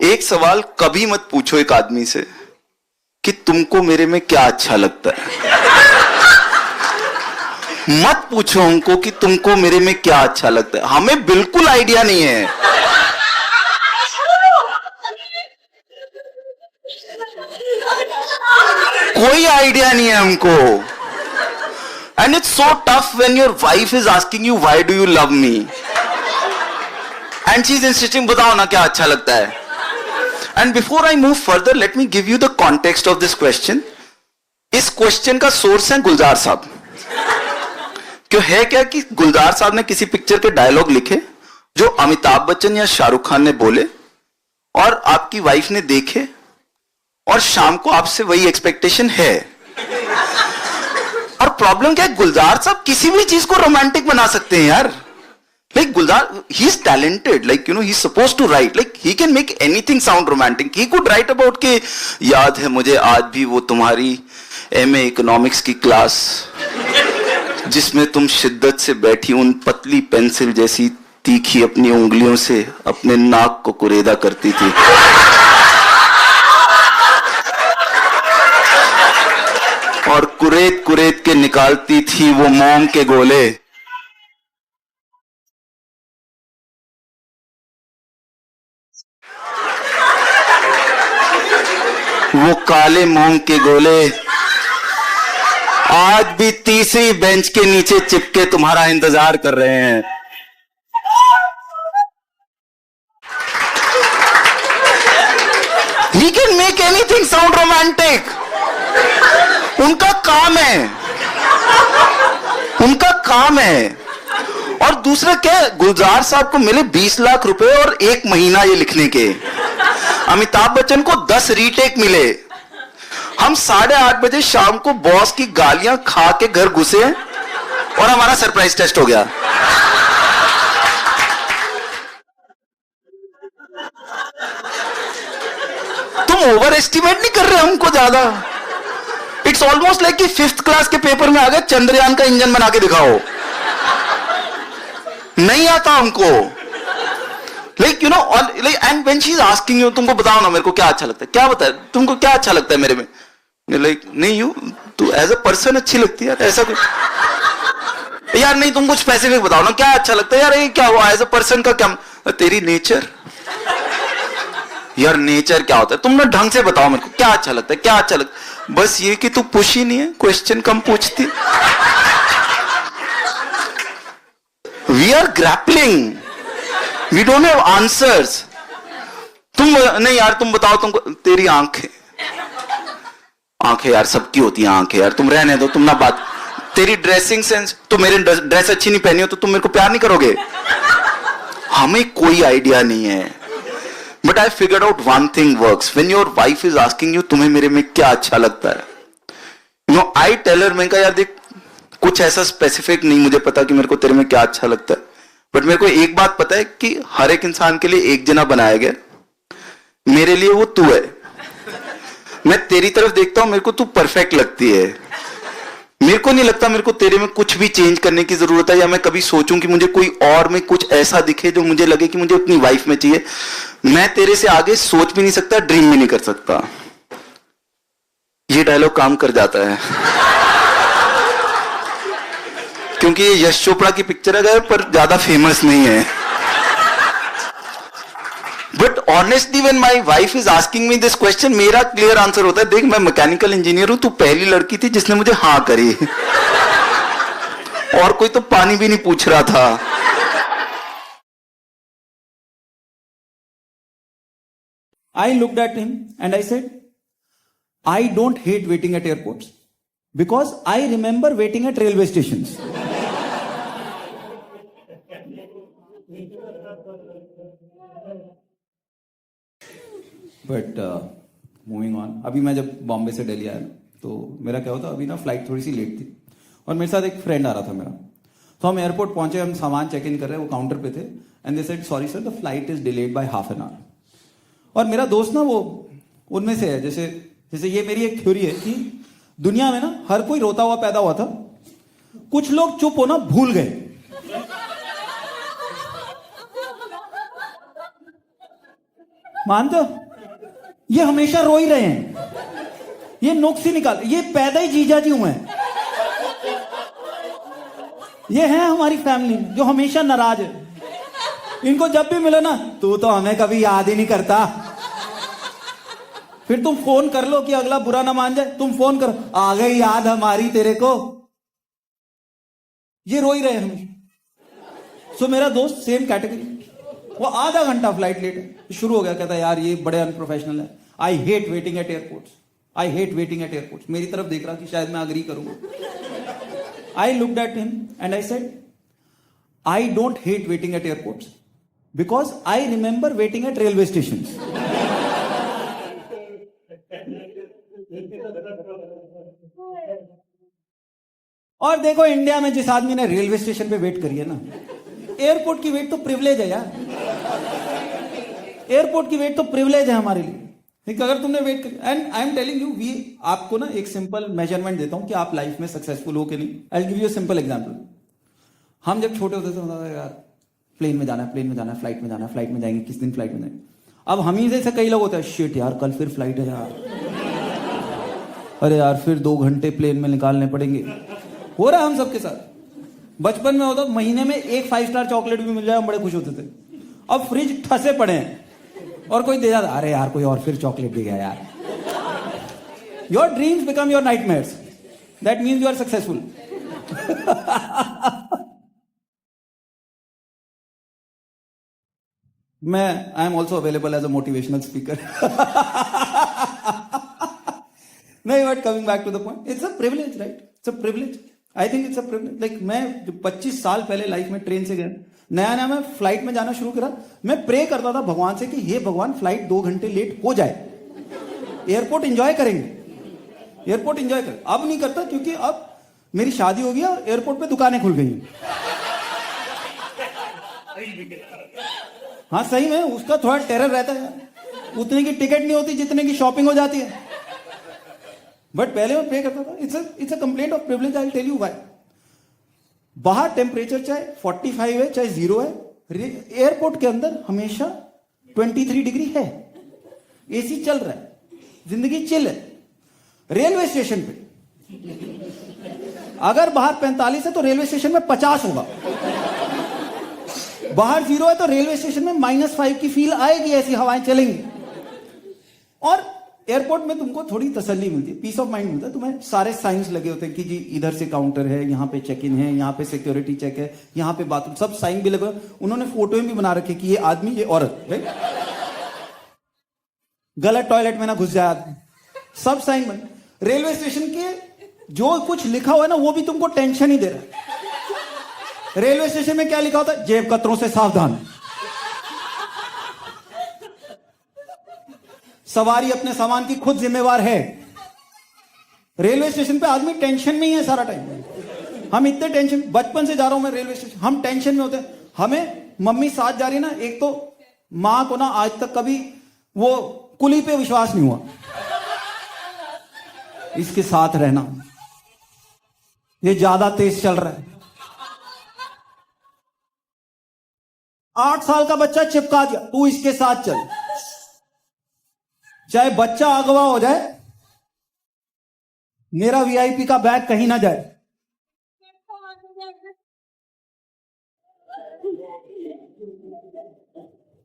एक सवाल कभी मत पूछो एक आदमी से कि तुमको मेरे में क्या अच्छा लगता है. मत पूछो हमको कि तुमको मेरे में क्या अच्छा लगता है. हमें बिल्कुल आइडिया नहीं है. कोई आइडिया नहीं है हमको. And it's so tough when your wife is asking you why do you love me and she is insisting बताओ ना क्या अच्छा लगता है. And before I move further, let me give you the context of this question. इस question का source है गुलजार साहब. क्यों है क्या कि गुलजार साहब ने किसी पिक्चर के डायलॉग लिखे जो अमिताभ बच्चन या शाहरुख खान ने बोले और आपकी वाइफ ने देखे और शाम को आपसे वही एक्सपेक्टेशन है. और प्रॉब्लम क्या है, गुलजार साहब किसी भी चीज को रोमांटिक बना सकते हैं यार. Like Guldar, he's talented. Like he's supposed to write. Like he can make anything sound romantic. He could write about के याद है मुझे आज भी वो तुम्हारी MA इकोनॉमिक्स की क्लास जिसमें तुम शिद्दत से बैठी उन पतली पेंसिल जैसी तीखी अपनी उंगलियों से अपने नाक को कुरेदा करती थी. और कुरेद कुरेद के निकालती थी वो मोम के गोले. वो काले मूंग के गोले आज भी तीसरी बेंच के नीचे चिपके तुम्हारा इंतजार कर रहे हैं. He can make anything sound romantic. उनका काम है, उनका काम है. और दूसरा क्या है, गुलजार साहब को मिले 20 लाख रुपए और 1 महीना ये लिखने के. अमिताभ बच्चन को 10 रीटेक मिले. हम 8:30 बजे शाम को बॉस की गालियां खा के घर घुसे और हमारा सरप्राइज टेस्ट हो गया. तुम ओवर एस्टिमेट नहीं कर रहे हमको ज्यादा. इट्स ऑलमोस्ट लाइक कि 5th क्लास के पेपर में आ गए चंद्रयान का इंजन बना के दिखाओ. नहीं आता हमको. Like and when she's asking you, तुमको बताओ ना मेरे को क्या अच्छा लगता है, क्या बताए तुमको क्या अच्छा लगता है मेरे में. Like नहीं यू तू एज अ पर्सन अच्छी लगती है यार. ऐसा कुछ यार नहीं, तुम कुछ स्पेसिफिक बताओ ना क्या अच्छा लगता है यार. ये क्या हुआ एज अ पर्सन का क्या, तेरी नेचर. यार नेचर क्या होता है, तुम ना ढंग से बताओ मेरे को क्या अच्छा लगता है, क्या अच्छा लगता है. बस ये कि तू पुश ही नहीं है, क्वेश्चन कम पूछती. We are grappling, we don't have answers. तुम नहीं यार तुम बताओ, तुमको तेरी आंखें यार सबकी होती है आंखें यार, तुम रहने दो, तुम ना बात. तेरी ड्रेसिंग सेंस, तुम मेरी ड्रेस अच्छी नहीं पहनी हो तो तुम मेरे को प्यार नहीं करोगे. हमें कोई आइडिया नहीं है. But I figured out one thing works. When your wife is asking you तुम्हें मेरे में क्या अच्छा लगता है, आई टेल हर, मैं कहा यार देख कुछ ऐसा स्पेसिफिक नहीं मुझे पता कि मेरे को तेरे में क्या अच्छा लगता है. बट मेरे को एक बात पता है कि हर एक इंसान के लिए एक जना बनाया गया. मेरे लिए वो तू है. मैं तेरी तरफ देखता हूं, मेरे को तू परफेक्ट लगती है. मेरे को नहीं लगता मेरे को तेरे में कुछ भी चेंज करने की जरूरत है, या मैं कभी सोचूं कि मुझे कोई और में कुछ ऐसा दिखे जो मुझे लगे कि मुझे अपनी वाइफ में चाहिए. मैं तेरे से आगे सोच भी नहीं सकता, ड्रीम भी नहीं कर सकता. ये डायलॉग काम कर जाता है क्योंकि ये यश चोपड़ा की पिक्चर है पर ज्यादा फेमस नहीं है। But honestly when my wife is asking me this question, मेरा क्लियर आंसर होता है, देख मैं मैकेनिकल इंजीनियर हूं, तू पहली लड़की थी जिसने मुझे हाँ करी और कोई तो पानी भी नहीं पूछ रहा था। I looked at him and I said, I don't hate waiting at airports because I remember waiting at railway stations. But moving on, अभी मैं जब बॉम्बे से दिल्ली आया तो मेरा क्या होता, अभी ना फ्लाइट थोड़ी सी लेट थी और मेरे साथ एक फ्रेंड आ रहा था मेरा। तो हम एयरपोर्ट पहुंचे, हम सामान चेक इन कर रहे हैं, वो काउंटर पे थे and they said sorry sir the flight is delayed by half an hour. और मेरा दोस्त ना वो उनमें से है, जैसे जैसे ये मेरी एक थ्योरी है कि दुनिया में ना हर कोई रोता हुआ पैदा हुआ था, कुछ लोग चुप होना भूल गए। मानते हो? ये हमेशा रो ही रहे हैं, ये नुक्स ही निकाल, ये पैदा ही जीजा जी हुए हैं, ये हैं हमारी फैमिली में जो हमेशा नाराज है। इनको जब भी मिले ना, तू तो हमें कभी याद ही नहीं करता। फिर तुम फोन कर लो कि अगला बुरा ना मान जाए, तुम फोन करो, आ गई याद हमारी तेरे को। ये रो ही रहे हैं हमेशा। सो मेरा दोस्त सेम कैटेगरी, वो आधा घंटा फ्लाइट लेट है, शुरू हो गया, कहता यार ये बड़े अनप्रोफेशनल है, I hate waiting at airports, I hate waiting at airports. मेरी तरफ देख रहा कि शायद मैं अग्री करूंगा। I looked at him and I said, I don't hate waiting at airports because I remember waiting eight railway station. और देखो इंडिया में जिस आदमी ने रेलवे स्टेशन पे वेट करी है ना, एयरपोर्ट की वेट तो प्रिविलेज है यार, एयरपोर्ट की वेट तो प्रिविलेज है हमारे लिए। ठीक, अगर तुमने वेट करी, and I am telling you, we आपको ना एक सिंपल मेजरमेंट देता हूं कि आप लाइफ में सक्सेसफुल हो कि नहीं। I will give you simple example. हम जब छोटे होते थे होता था यार प्लेन में जाना है, प्लेन में जाना है, फ्लाइट में जाना है, फ्लाइट में जाएंगे, किस दिन फ्लाइट में जाएंगे। अब हम ही जैसे कई लोग होते हैं, शिट यार कल फिर फ्लाइट है यार, अरे यार फिर 2 घंटे प्लेन में निकालने पड़ेंगे। हो रहा है हम सबके साथ। बचपन में होता महीने में एक 5 स्टार चॉकलेट भी मिल जाए हम बड़े खुश होते थे। अब फ्रिज ठसे पड़े हैं और कोई दे जाता, अरे यार कोई और फिर चॉकलेट दे गया यार। Your dreams become your nightmares, that means you are successful. मैं I am also available as a motivational speaker. नहीं, but coming back to the point, it's a privilege, right? It's a privilege. I think it's a privilege. Like मैं 25 साल पहले life में train से गया, नया नया मैं फ्लाइट में जाना शुरू करा, मैं प्रे करता था भगवान से कि हे भगवान फ्लाइट 2 घंटे लेट हो जाए, एयरपोर्ट एंजॉय करेंगे, एयरपोर्ट एंजॉय करें। अब नहीं करता क्योंकि अब मेरी शादी हो गई और एयरपोर्ट पे दुकानें खुल गई। हाँ सही में उसका थोड़ा टेरर रहता है, उतने की टिकट नहीं होती जितने की शॉपिंग हो जाती है। बट पहले मैं पे करता था। It's a complaint of privilege. I will tell you why. बाहर टेम्परेचर चाहे 45 है चाहे 0 है, एयरपोर्ट के अंदर हमेशा 23 डिग्री है, एसी चल रहा है, जिंदगी चिल है। रेलवे स्टेशन पे अगर बाहर 45 है तो रेलवे स्टेशन में 50 होगा, बाहर 0 है तो रेलवे स्टेशन में -5 की फील आएगी, ऐसी हवाएं चलेंगी। और एयरपोर्ट में तुमको थोड़ी तसल्ली मिलती है, पीस ऑफ माइंड मिलता है। तुम्हें सारे साइंस लगे होते हैं कि जी इधर से काउंटर है, यहाँ पे चेक इन है, यहाँ पे सिक्योरिटी चेक है, यहाँ पे बाथरूम, सब साइन भी लगे। उन्होंने फोटो भी बना रखे कि ये आदमी ये औरत, राइट? गलत टॉयलेट में ना घुस जाए आदमी, सब साइन बने। रेलवे स्टेशन के जो कुछ लिखा हुआ है ना वो भी तुमको टेंशन ही दे रहा है। रेलवे स्टेशन में क्या लिखा होता है? जेब कतरों से सावधान, सवारी अपने सामान की खुद जिम्मेवार है। रेलवे स्टेशन पे आदमी टेंशन में ही है सारा टाइम। हम इतने टेंशन, बचपन से जा रहा हूं मैं रेलवे स्टेशन, हम टेंशन में होते हैं। हमें मम्मी साथ जा रही है ना, एक तो मां को ना आज तक कभी वो कुली पे विश्वास नहीं हुआ, इसके साथ रहना, ये ज्यादा तेज चल रहा है। 8 साल का बच्चा चिपका दिया, तू इसके साथ चल, चाहे बच्चा अगवा हो जाए मेरा वीआईपी का बैग कहीं ना जाए।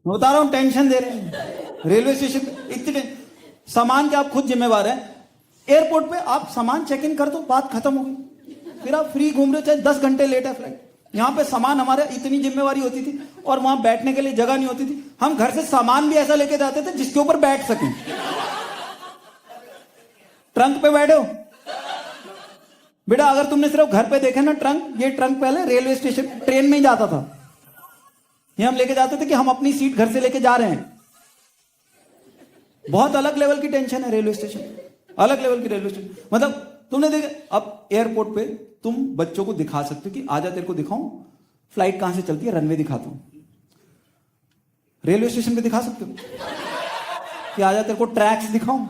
मैं बता रहा हूं, टेंशन दे रहे हैं रेलवे स्टेशन पे इतने सामान के आप खुद जिम्मेवार हैं। एयरपोर्ट पे आप सामान चेक इन कर दो, बात खत्म हो गई, फिर आप फ्री घूम रहे हो, चाहे 10 घंटे लेट है फ्लाइट। यहां पे सामान हमारे इतनी जिम्मेवारी होती थी और वहां बैठने के लिए जगह नहीं होती थी। हम घर से सामान भी ऐसा लेके जाते थे जिसके ऊपर बैठ सकें। ट्रंक पे बैठो बेटा, अगर तुमने सिर्फ घर पे देखे ना ट्रंक, ये ट्रंक पहले रेलवे स्टेशन ट्रेन में ही जाता था। ये हम लेके जाते थे कि हम अपनी सीट घर से लेके जा रहे हैं। बहुत अलग लेवल की टेंशन है रेलवे स्टेशन, अलग लेवल की रेलवे स्टेशन। मतलब तुमने देखे, अब एयरपोर्ट पे तुम बच्चों को दिखा सकते हो कि आजा तेरे को दिखाऊं फ्लाइट कहां से चलती है, रनवे दिखाता हूं। रेलवे स्टेशन पे दिखा सकते हो कि आजा तेरे को ट्रैक्स दिखाऊं।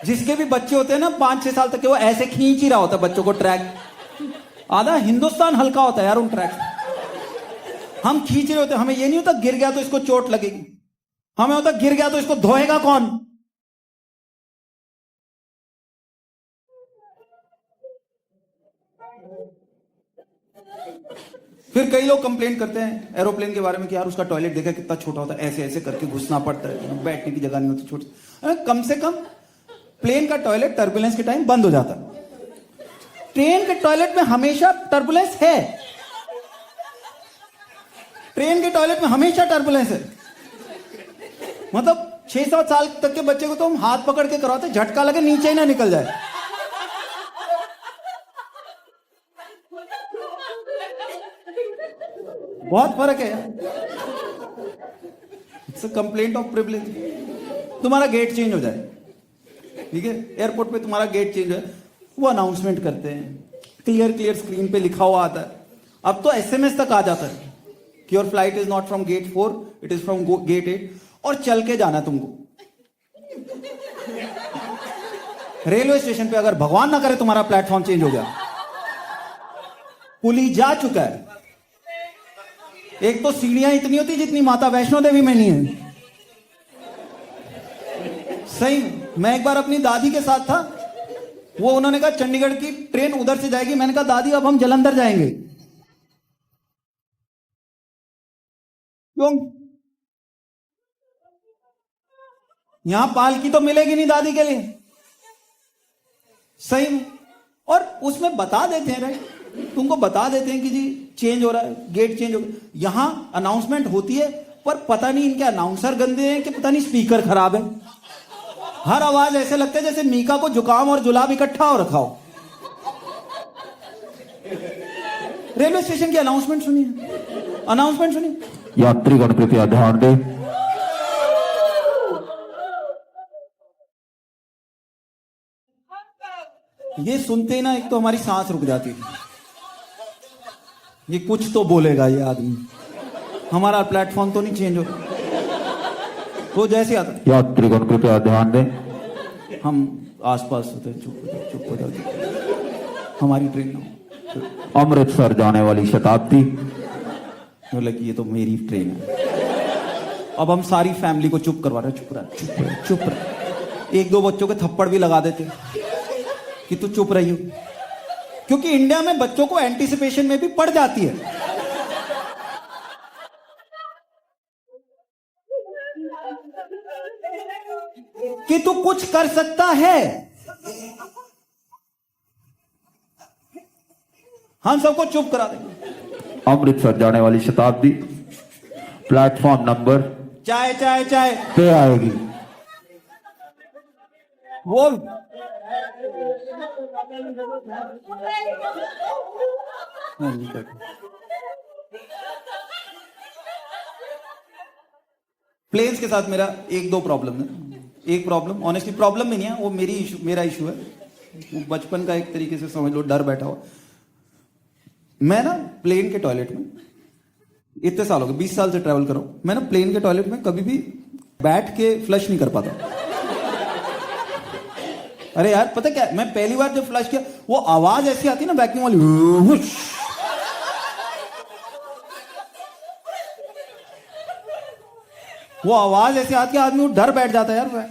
जिसके भी बच्चे होते हैं ना 5-6 साल तक के, वो ऐसे खींच ही रहा होता है बच्चों को ट्रैक। आधा हिंदुस्तान हल्का होता है यार उन ट्रैक, हम खींच रहे होते हैं। हमें ये नहीं होता गिर गया तो इसको चोट लगेगी, हमें होता गिर गया तो इसको धोएगा कौन। फिर कई लोग कंप्लेंट करते हैं एरोप्लेन के बारे में कि यार उसका टॉयलेट देखा कितना छोटा होता है, ऐसे ऐसे करके घुसना पड़ता है, बैठने की जगह नहीं होती छोटी। अरे कम से कम प्लेन का टॉयलेट टर्बुलेंस के टाइम बंद हो जाता है। ट्रेन के टॉयलेट में हमेशा टर्बुलेंस है, ट्रेन के टॉयलेट में हमेशा टर्बुलेंस है। मतलब 6-7 साल तक के बच्चे को तो हम हाथ पकड़ के करवाते, झटका लगे नीचे ही ना निकल जाए। बहुत फर्क है यार, it's a complaint of privilege. तुम्हारा गेट चेंज हो जाए, ठीक है, एयरपोर्ट पे तुम्हारा गेट चेंज है, वो अनाउंसमेंट करते हैं, क्लियर स्क्रीन पे लिखा हुआ आता है। अब तो एसएमएस तक आ जाता है कि your flight is not from gate 4, it is from gate 8, और चल के जाना तुमको। रेलवे स्टेशन पे अगर भगवान ना करे तुम्हारा प्लेटफॉर्म चेंज हो गया, पुली जा चुका है। एक तो सीढ़ियां इतनी होती जितनी माता वैष्णो देवी में नहीं है। सही, मैं एक बार अपनी दादी के साथ था, वो उन्होंने कहा चंडीगढ़ की ट्रेन उधर से जाएगी। मैंने कहा दादी अब हम जलंधर जाएंगे। क्यों? यहां पालकी तो मिलेगी नहीं दादी के लिए। सही में, और उसमें बता देते हैं राइट, तुमको बता देते हैं कि जी चेंज हो रहा है, गेट चेंज हो गया। यहां अनाउंसमेंट होती है पर पता नहीं इनके अनाउंसर गंदे हैं कि पता नहीं स्पीकर खराब है। हर आवाज ऐसे लगता है जैसे मीका को जुकाम और जुलाब इकट्ठा हो रखा हो। रेलवे स्टेशन की अनाउंसमेंट सुनिए, अनाउंसमेंट सुनिए। यात्रीगण कृपया ध्यान दें, ये सुनते ही ना एक तो हमारी सांस रुक जाती है, ये कुछ तो बोलेगा ये आदमी, हमारा प्लेटफॉर्म तो नहीं चेंज हो। वो जैसे आता है, यात्रीगण कृपया ध्यान दें, हम आसपास होते हैं, चुप हो जाते, हमारी ट्रेन ना हो। अमृतसर जाने वाली शताब्दी, बोला कि ये तो मेरी ट्रेन है। अब हम सारी फैमिली को चुप करवा रहे, चुप रहा, चुप रहा। 1-2 बच्चों के थप्पड़ भी लगा देते कि तू चुप रही हो, क्योंकि इंडिया में बच्चों को एंटीसिपेशन में भी पड़ जाती है। कि तू कुछ कर सकता है। हम सबको चुप करा देंगे। अमृतसर जाने वाली शताब्दी प्लेटफॉर्म नंबर चाय चाय चाय पे आएगी। वो प्लेन्स के साथ मेरा 1-2 प्रॉब्लम है। एक प्रॉब्लम ऑनेस्टली प्रॉब्लम भी नहीं है, वो मेरा इशू है, वो बचपन का एक तरीके से समझ लो डर बैठा हुआ। मैं ना प्लेन के टॉयलेट में इतने साल हो गए, 20 साल से ट्रैवल कर रहा हूं, मैं ना प्लेन के टॉयलेट में कभी भी बैठ के फ्लश नहीं कर पाता। अरे यार पता क्या, मैं पहली बार जब फ्लश किया, वो आवाज ऐसी आती ना वैक्यूम वाली, वो आवाज ऐसे आती है, आदमी डर बैठ जाता है यार।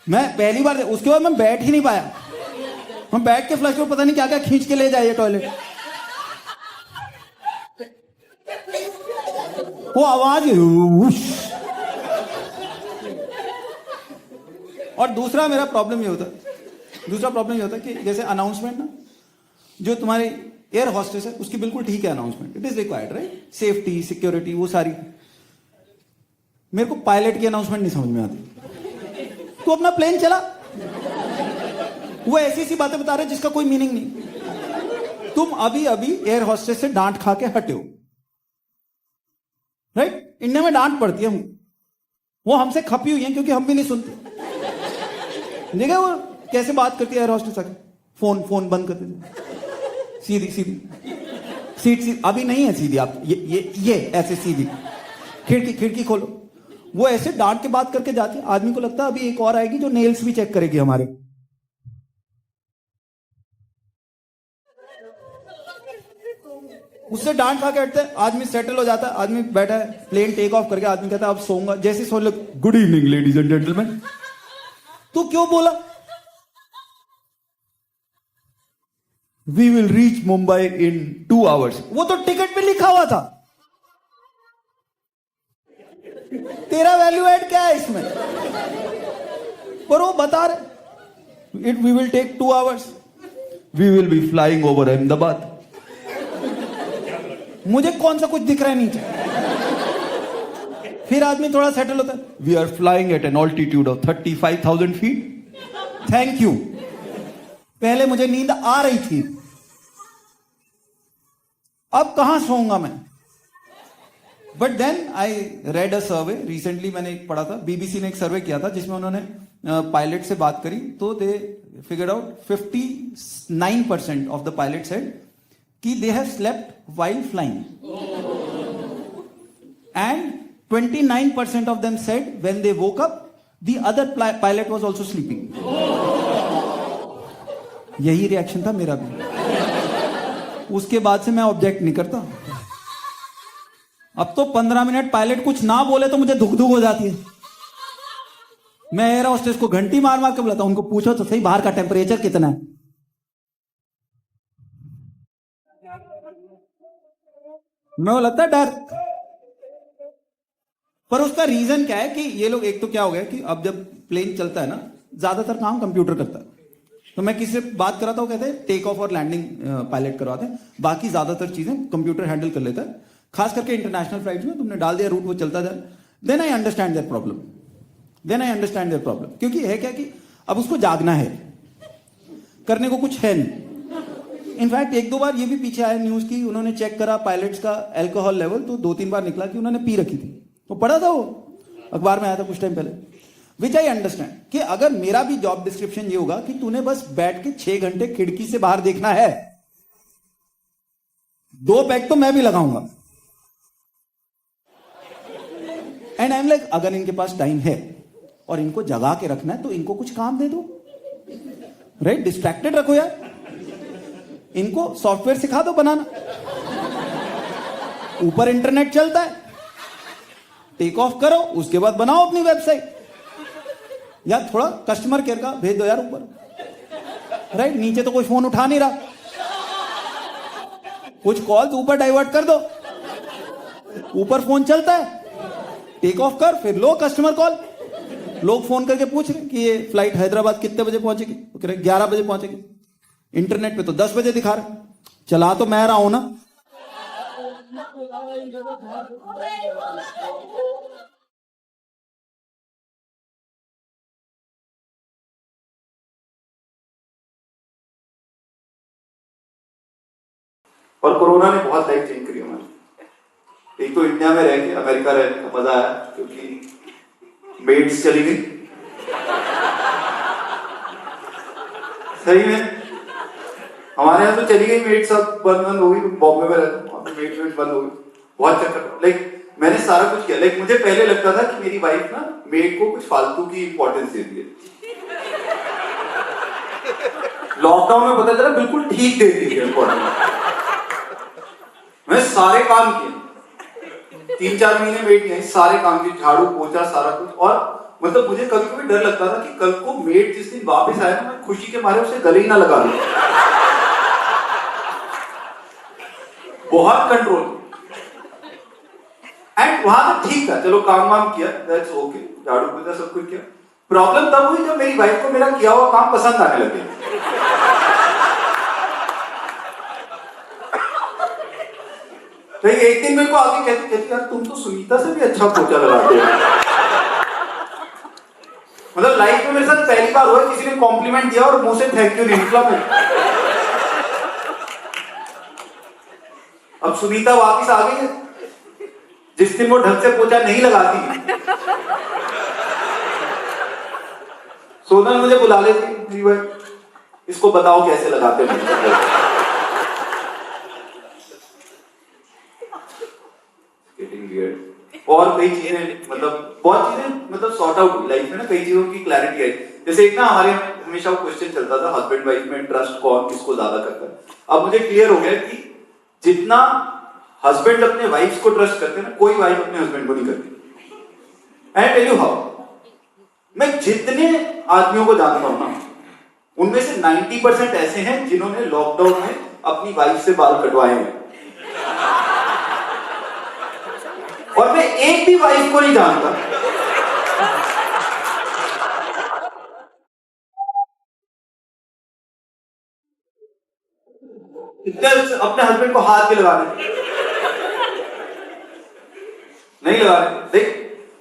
मैं पहली बार, उसके बाद मैं बैठ ही नहीं पाया। हम बैठ के फ्लश को पता नहीं क्या क्या खींच के ले जाइए टॉयलेट। वो आवाज वुश। और दूसरा मेरा प्रॉब्लम ये होता है कि जैसे अनाउंसमेंट ना, जो तुम्हारी एयर हॉस्टेस है उसकी बिल्कुल ठीक है announcement, it is required right, safety security वो सारी। मेरे को पायलट की अनाउंसमेंट नहीं समझ में आती। तू अपना प्लेन चला, वो ऐसी सी बातें बता रहे जिसका कोई मीनिंग नहीं। तुम अभी अभी एयर हॉस्टेस से डांट खा के हटे हो राइट। इंडिया में डांट पड़ती है हमको, वो हमसे खपी हुई है क्योंकि हम भी नहीं सुनते। देखा वो कैसे बात करती है एयर हॉस्टेस आके, फोन बंद कर देती, सीधी सीट अभी नहीं है सीधी, आप ये ऐसे सीधी, खिड़की खोलो। वो ऐसे डांट के बात करके जाती है, आदमी को लगता है अभी एक और आएगी जो नेल्स भी चेक करेगी हमारे। उससे डांट खा के हटते हैं, आदमी सेटल हो जाता है, आदमी बैठा है, प्लेन टेक ऑफ करके आदमी कहता है अब सोऊंगा। जैसे सो लोग, good evening ladies and gentleman. तू क्यों बोला we will reach Mumbai in 2 hours? वो तो टिकट पे लिखा हुआ था। तेरा वैल्यू एड क्या है इसमें? पर वो बता रहे we will take 2 hours, we will be flying over Ahmedabad. मुझे कौन सा कुछ दिख रहा है नीचे। फिर आदमी थोड़ा सेटल होता है, we are flying at an altitude of 35,000 feet। Thank you, पहले मुझे नींद आ रही थी, अब कहां सोऊंगा मैं। But then I read a survey recently, मैंने एक पढ़ा था, बीबीसी ने एक सर्वे किया था जिसमें उन्होंने पायलट से बात करी, तो they figured out 59% of the pilot said कि they have slept while flying, and 29% of them said when they woke up the other pilot was also sleeping. यही रिएक्शन था मेरा भी। उसके बाद से मैं ऑब्जेक्ट नहीं करता। अब तो 15 मिनट पायलट कुछ ना बोले तो मुझे धुक हो जाती है। मैं एयर होस्टेस को घंटी मार के बुलाता हूं, उनको पूछो तो सही बाहर का टेम्परेचर कितना है। मैं लगता है डर। पर उसका रीजन क्या है कि ये लोग, एक तो क्या हो गया कि अब जब प्लेन चलता है ना, ज्यादातर काम कंप्यूटर करता है। तो मैं किसी से बात कराता हूं, कहते हैं टेक ऑफ और लैंडिंग पायलट करवाते हैं, बाकी ज्यादातर चीजें कंप्यूटर हैंडल कर लेता है। खास करके इंटरनेशनल फ्लाइट्स में तुमने डाल दिया रूट, वो चलता जाए। Then I understand their problem. क्योंकि है क्या कि अब उसको जागना है, करने को कुछ है नहीं। इनफैक्ट 1-2 बार ये भी पीछे आया न्यूज की, उन्होंने चेक करा पायलट्स का अल्कोहल लेवल, तो 2-3 बार निकला कि उन्होंने पी रखी थी। वो पढ़ा था, वो अखबार में आया था कुछ टाइम पहले। विच आई अंडरस्टैंड कि अगर मेरा भी जॉब डिस्क्रिप्शन ये होगा कि तूने बस बैठ के 6 घंटे खिड़की से बाहर देखना है, 2 पैक तो मैं भी लगाऊंगा। एंड आई एम लाइक, अगर इनके पास टाइम है और इनको जगा के रखना है तो इनको कुछ काम दे दो, राइट? डिस्ट्रैक्टेड रखो यार, इनको सॉफ्टवेयर सिखा दो बनाना। ऊपर इंटरनेट चलता है, टेक ऑफ करो, उसके बाद बनाओ अपनी वेबसाइट। या थोड़ा कस्टमर केयर का भेज दो यार ऊपर, राइट? नीचे तो कोई फोन उठा नहीं रहा, कुछ कॉल तो ऊपर डाइवर्ट कर दो। ऊपर फोन चलता है, टेक ऑफ कर, फिर लो कस्टमर कॉल। लोग फोन करके पूछ रहे कि ये फ्लाइट हैदराबाद कितने बजे पहुंचेगी, वो कह रहे 11 बजे पहुंचेगी। इंटरनेट पे तो 10 बजे दिखा रहे, चला तो मैं रहा हूं ना। और कोरोना ने बहुत लाइफ चेंज करी हमारी। एक तो इंडिया में रह के अमेरिका रहने का मजा आया, क्योंकि मेड्स चली गई। सही में हमारे यहाँ तो चली गई मेड्स, सब बंद हो गई। बॉम्बे में रहता हूँ, मेड बंद हो गई। बहुत चक्कर, लाइक मैंने सारा कुछ किया। लाइक मुझे पहले लगता था कि मेरी वाइफ ना मेड को कुछ फालतू की इंपॉर्टेंस देती है। लॉकडाउन में पता चला बिल्कुल ठीक देती है इंपॉर्टेंस। मैं सारे काम किए, 3-4 महीने वेट किए, सारे काम किए, झाड़ू पोछा सारा कुछ। और मतलब मुझे कभी कभी डर लगता था कि कल को मेड जिस दिन वापस आए ना, मैं खुशी के मारे उसे गले ही ना लगा लूं। बहुत कंट्रोल। एंड वहां तक ठीक था, चलो काम वाम किया, दैट्स ओके, झाड़ू पोछा सब कुछ किया। प्रॉब्लम तब हुई जब मेरी वाइफ को मेरा किया हुआ काम पसंद आने लगे। तो एक दिन मेरे को आगे कहती यार तुम तो सुनीता से भी अच्छा पोछा लगाते हो। मतलब लाइफ में मेरे साथ पहली बार हुआ किसी ने कॉम्प्लीमेंट दिया और मुंह से थैंक यू नहीं निकला। अब सुनीता वापिस आ गई है, जिस दिन वो ढंग से पोछा नहीं लगाती सोनल मुझे बुला लेती, इसको बताओ कैसे लगाते हैं। और कई चीजें मतलब बहुत चीजें मतलब सॉर्ट आउट हुई लाइफ में ना, कई चीजों की क्लैरिटी आई। जैसे एक ना हमारे हमेशा वो क्वेश्चन चलता था हस्बैंड वाइफ में ट्रस्ट कौन किसको ज्यादा करता है। अब मुझे क्लियर हो गया कि जितना हस्बैंड अपने वाइफ को ट्रस्ट करते हैं ना, कोई वाइफ अपने हस्बैंड को नहीं करती। I tell you how. मैं जितने आदमियों को जानता हूं ना, उनमें से 90% ऐसे हैं जिन्होंने लॉकडाउन में अपनी वाइफ से बाल कटवाए हैं, और मैं एक भी वाइफ को नहीं जानता अपने हस्बैंड को हाथ भी लगाने नहीं लगाने। देख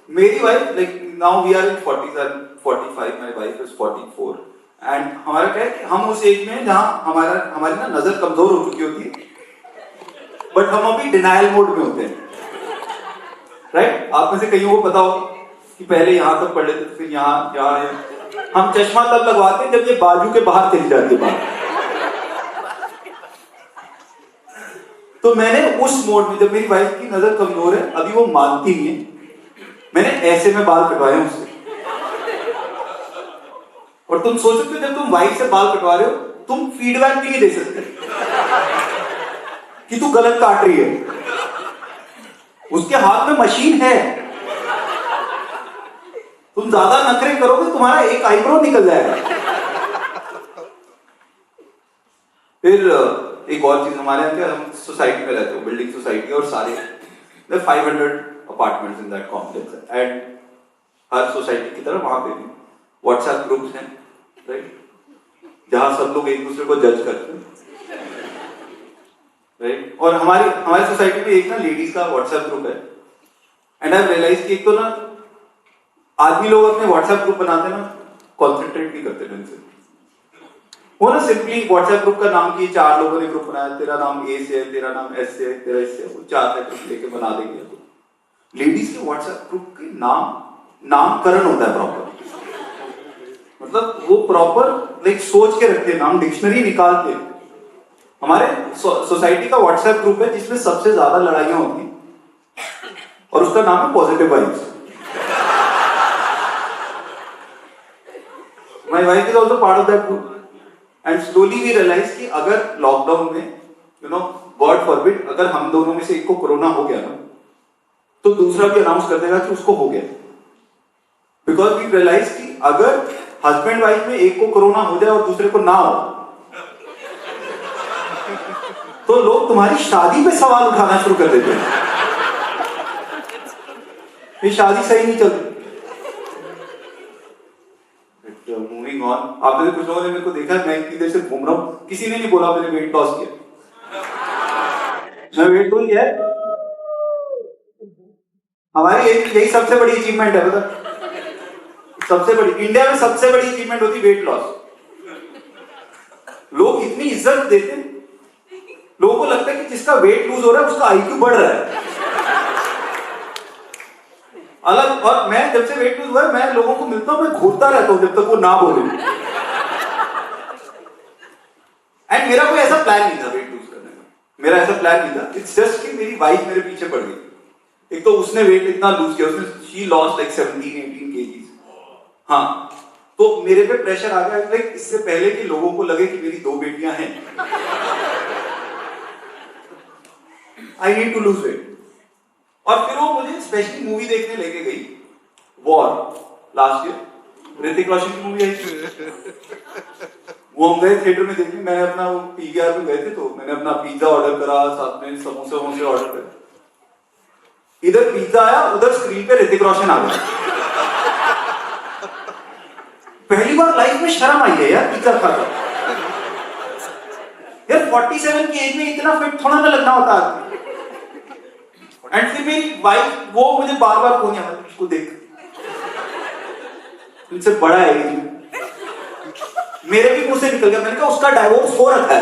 मेरी wife, like now we are in 40s and 45, my wife is 44 and हमारा क्या है कि हम उस एज में जहां हमारी ना नजर कमजोर हो चुकी होती है, बट हम अभी डिनायल मोड में होते हैं, राइट? आप में से कईयों को पता हो कि पहले यहां तक पढ़ लेते थे, फिर यहाँ हम चश्मा तब लगवाते हैं जब ये बाजू के बाहर चली जाती है। तो मैंने उस मोड में, जब मेरी वाइफ की नजर कमजोर है, अभी वो मानती नहीं है, मैंने ऐसे में बाल कटवाए उससे। और तुम सोच सकते हो जब तुम वाइफ से बाल कटवा रहे हो, तुम फीडबैक भी नहीं दे सकते कि तू गलत काट रही है। उसके हाथ में मशीन है, तुम ज्यादा नखरे करोगे तुम्हारा एक आईब्रो निकल जाएगा। फिर एक और चीज, हमारे यहाँ क्या, हम सोसाइटी में रहते हो, बिल्डिंग सोसाइटी, और सारे 500 apartments in that complex, and her society की तरह वहां पे भी व्हाट्सएप ग्रुप्स हैं, राइट, जहां सब लोग एक दूसरे को जज करते हैं, राइट। और हमारी सोसाइटी में एक ना लेडीज का व्हाट्सएप ग्रुप है, एंड आई रियलाइज कि एक तो ना आदमी लोग अपने व्हाट्सएप ग्रुप बनाते हैं ना, कॉन्सेंट्रेट नहीं करते ढंग से। वो ना सिंपली व्हाट्सएप ग्रुप का नाम की 4 लोगों ने ग्रुप बनाया, तेरा नाम ए से है, तेरा नाम एस से है, तेरा एस से है, वो 4 सेकंड लेके बना देंगे। तो लेडीज के व्हाट्सएप ग्रुप के नामकरण होता है प्रॉपर, मतलब वो प्रॉपर लाइक सोच के रखते हैं नाम, डिक्शनरी निकाल के। हमारे सोसाइटी का व्हाट्सएप ग्रुप है जिसमें सबसे ज्यादा लड़ाइयां होती हैं, और उसका नाम है positive vibes. My wife is also part of that group, and slowly we realise कि अगर लॉकडाउन में गॉड फॉरबिड अगर हम दोनों में से एक को कोरोना हो गया ना, तो दूसरा भी अनाउंस कर देगा कि उसको हो गया, बिकॉज वी रियलाइज कि अगर हस्बैंड वाइफ में एक को कोरोना हो जाए और दूसरे को ना हो, तो लोग तुम्हारी शादी पे सवाल उठाना शुरू कर देते हैं, ये शादी सही नहीं चल रही। मूविंग ऑन, आप में से कुछ लोगों ने मेरे को देखा, मैं इतनी देर से घूम रहा हूं, किसी ने नहीं बोला मैंने वेट लॉस किया। मैं वेट लॉस किया, हमारी यही सबसे बड़ी अचीवमेंट है, मतलब सबसे बड़ी, इंडिया में सबसे बड़ी अचीवमेंट होती वेट लॉस। लोग इतनी इज्जत देते हैं, लोगों को लगता है कि जिसका वेट लूज हो रहा है उसका आईक्यू बढ़ रहा है अलग। और मैं जब से वेट लूज हुआ है, मैं लोगों को मिलता हूं, मैं घूरता रहता हूं जब तक वो ना बोले। एंड मेरा कोई ऐसा प्लान नहीं था वेट लूज करने का, मेरा ऐसा प्लान नहीं था, इट्स जस्ट कि मेरी वाइफ मेरे पीछे पड़ गई। एक तो उसने वेट इतना लूज किया, उसने शी लॉस्ट लाइक 17-18 kgs। हाँ, तो मेरे पे प्रेशर आ गया, लाइक इससे पहले कि लोगों को लगे कि मेरी 2 बेटियां हैं, I need to lose weight. और फिर वो मुझे स्पेशली मूवी देखने लेके गई, War, last year Hrithik Roshan की मूवी आई, वो हम गए थिएटर में देखने। मैंने अपना वो पीवीआर में गए थे, तो मैंने अपना पिज्जा ऑर्डर करा, साथ में समोसे वमोसे ऑर्डर करे। इधर पिज्जा आया, उधर स्क्रीन पे ऋतिक रोशन आ गया। पहली बार लाइफ में शर्म आई है यार पिज्जा खाकर। यार 47 की एज में इतना फिट थोड़ा ना लगना होता आदमी। एंड फिर मेरी वाइफ वो मुझे बार बार फोन किया, उसको देख तुमसे बड़ा है ये। मेरे भी मुंह से निकल गया, मैंने कहा उसका डाइवोर्स हो रखा है।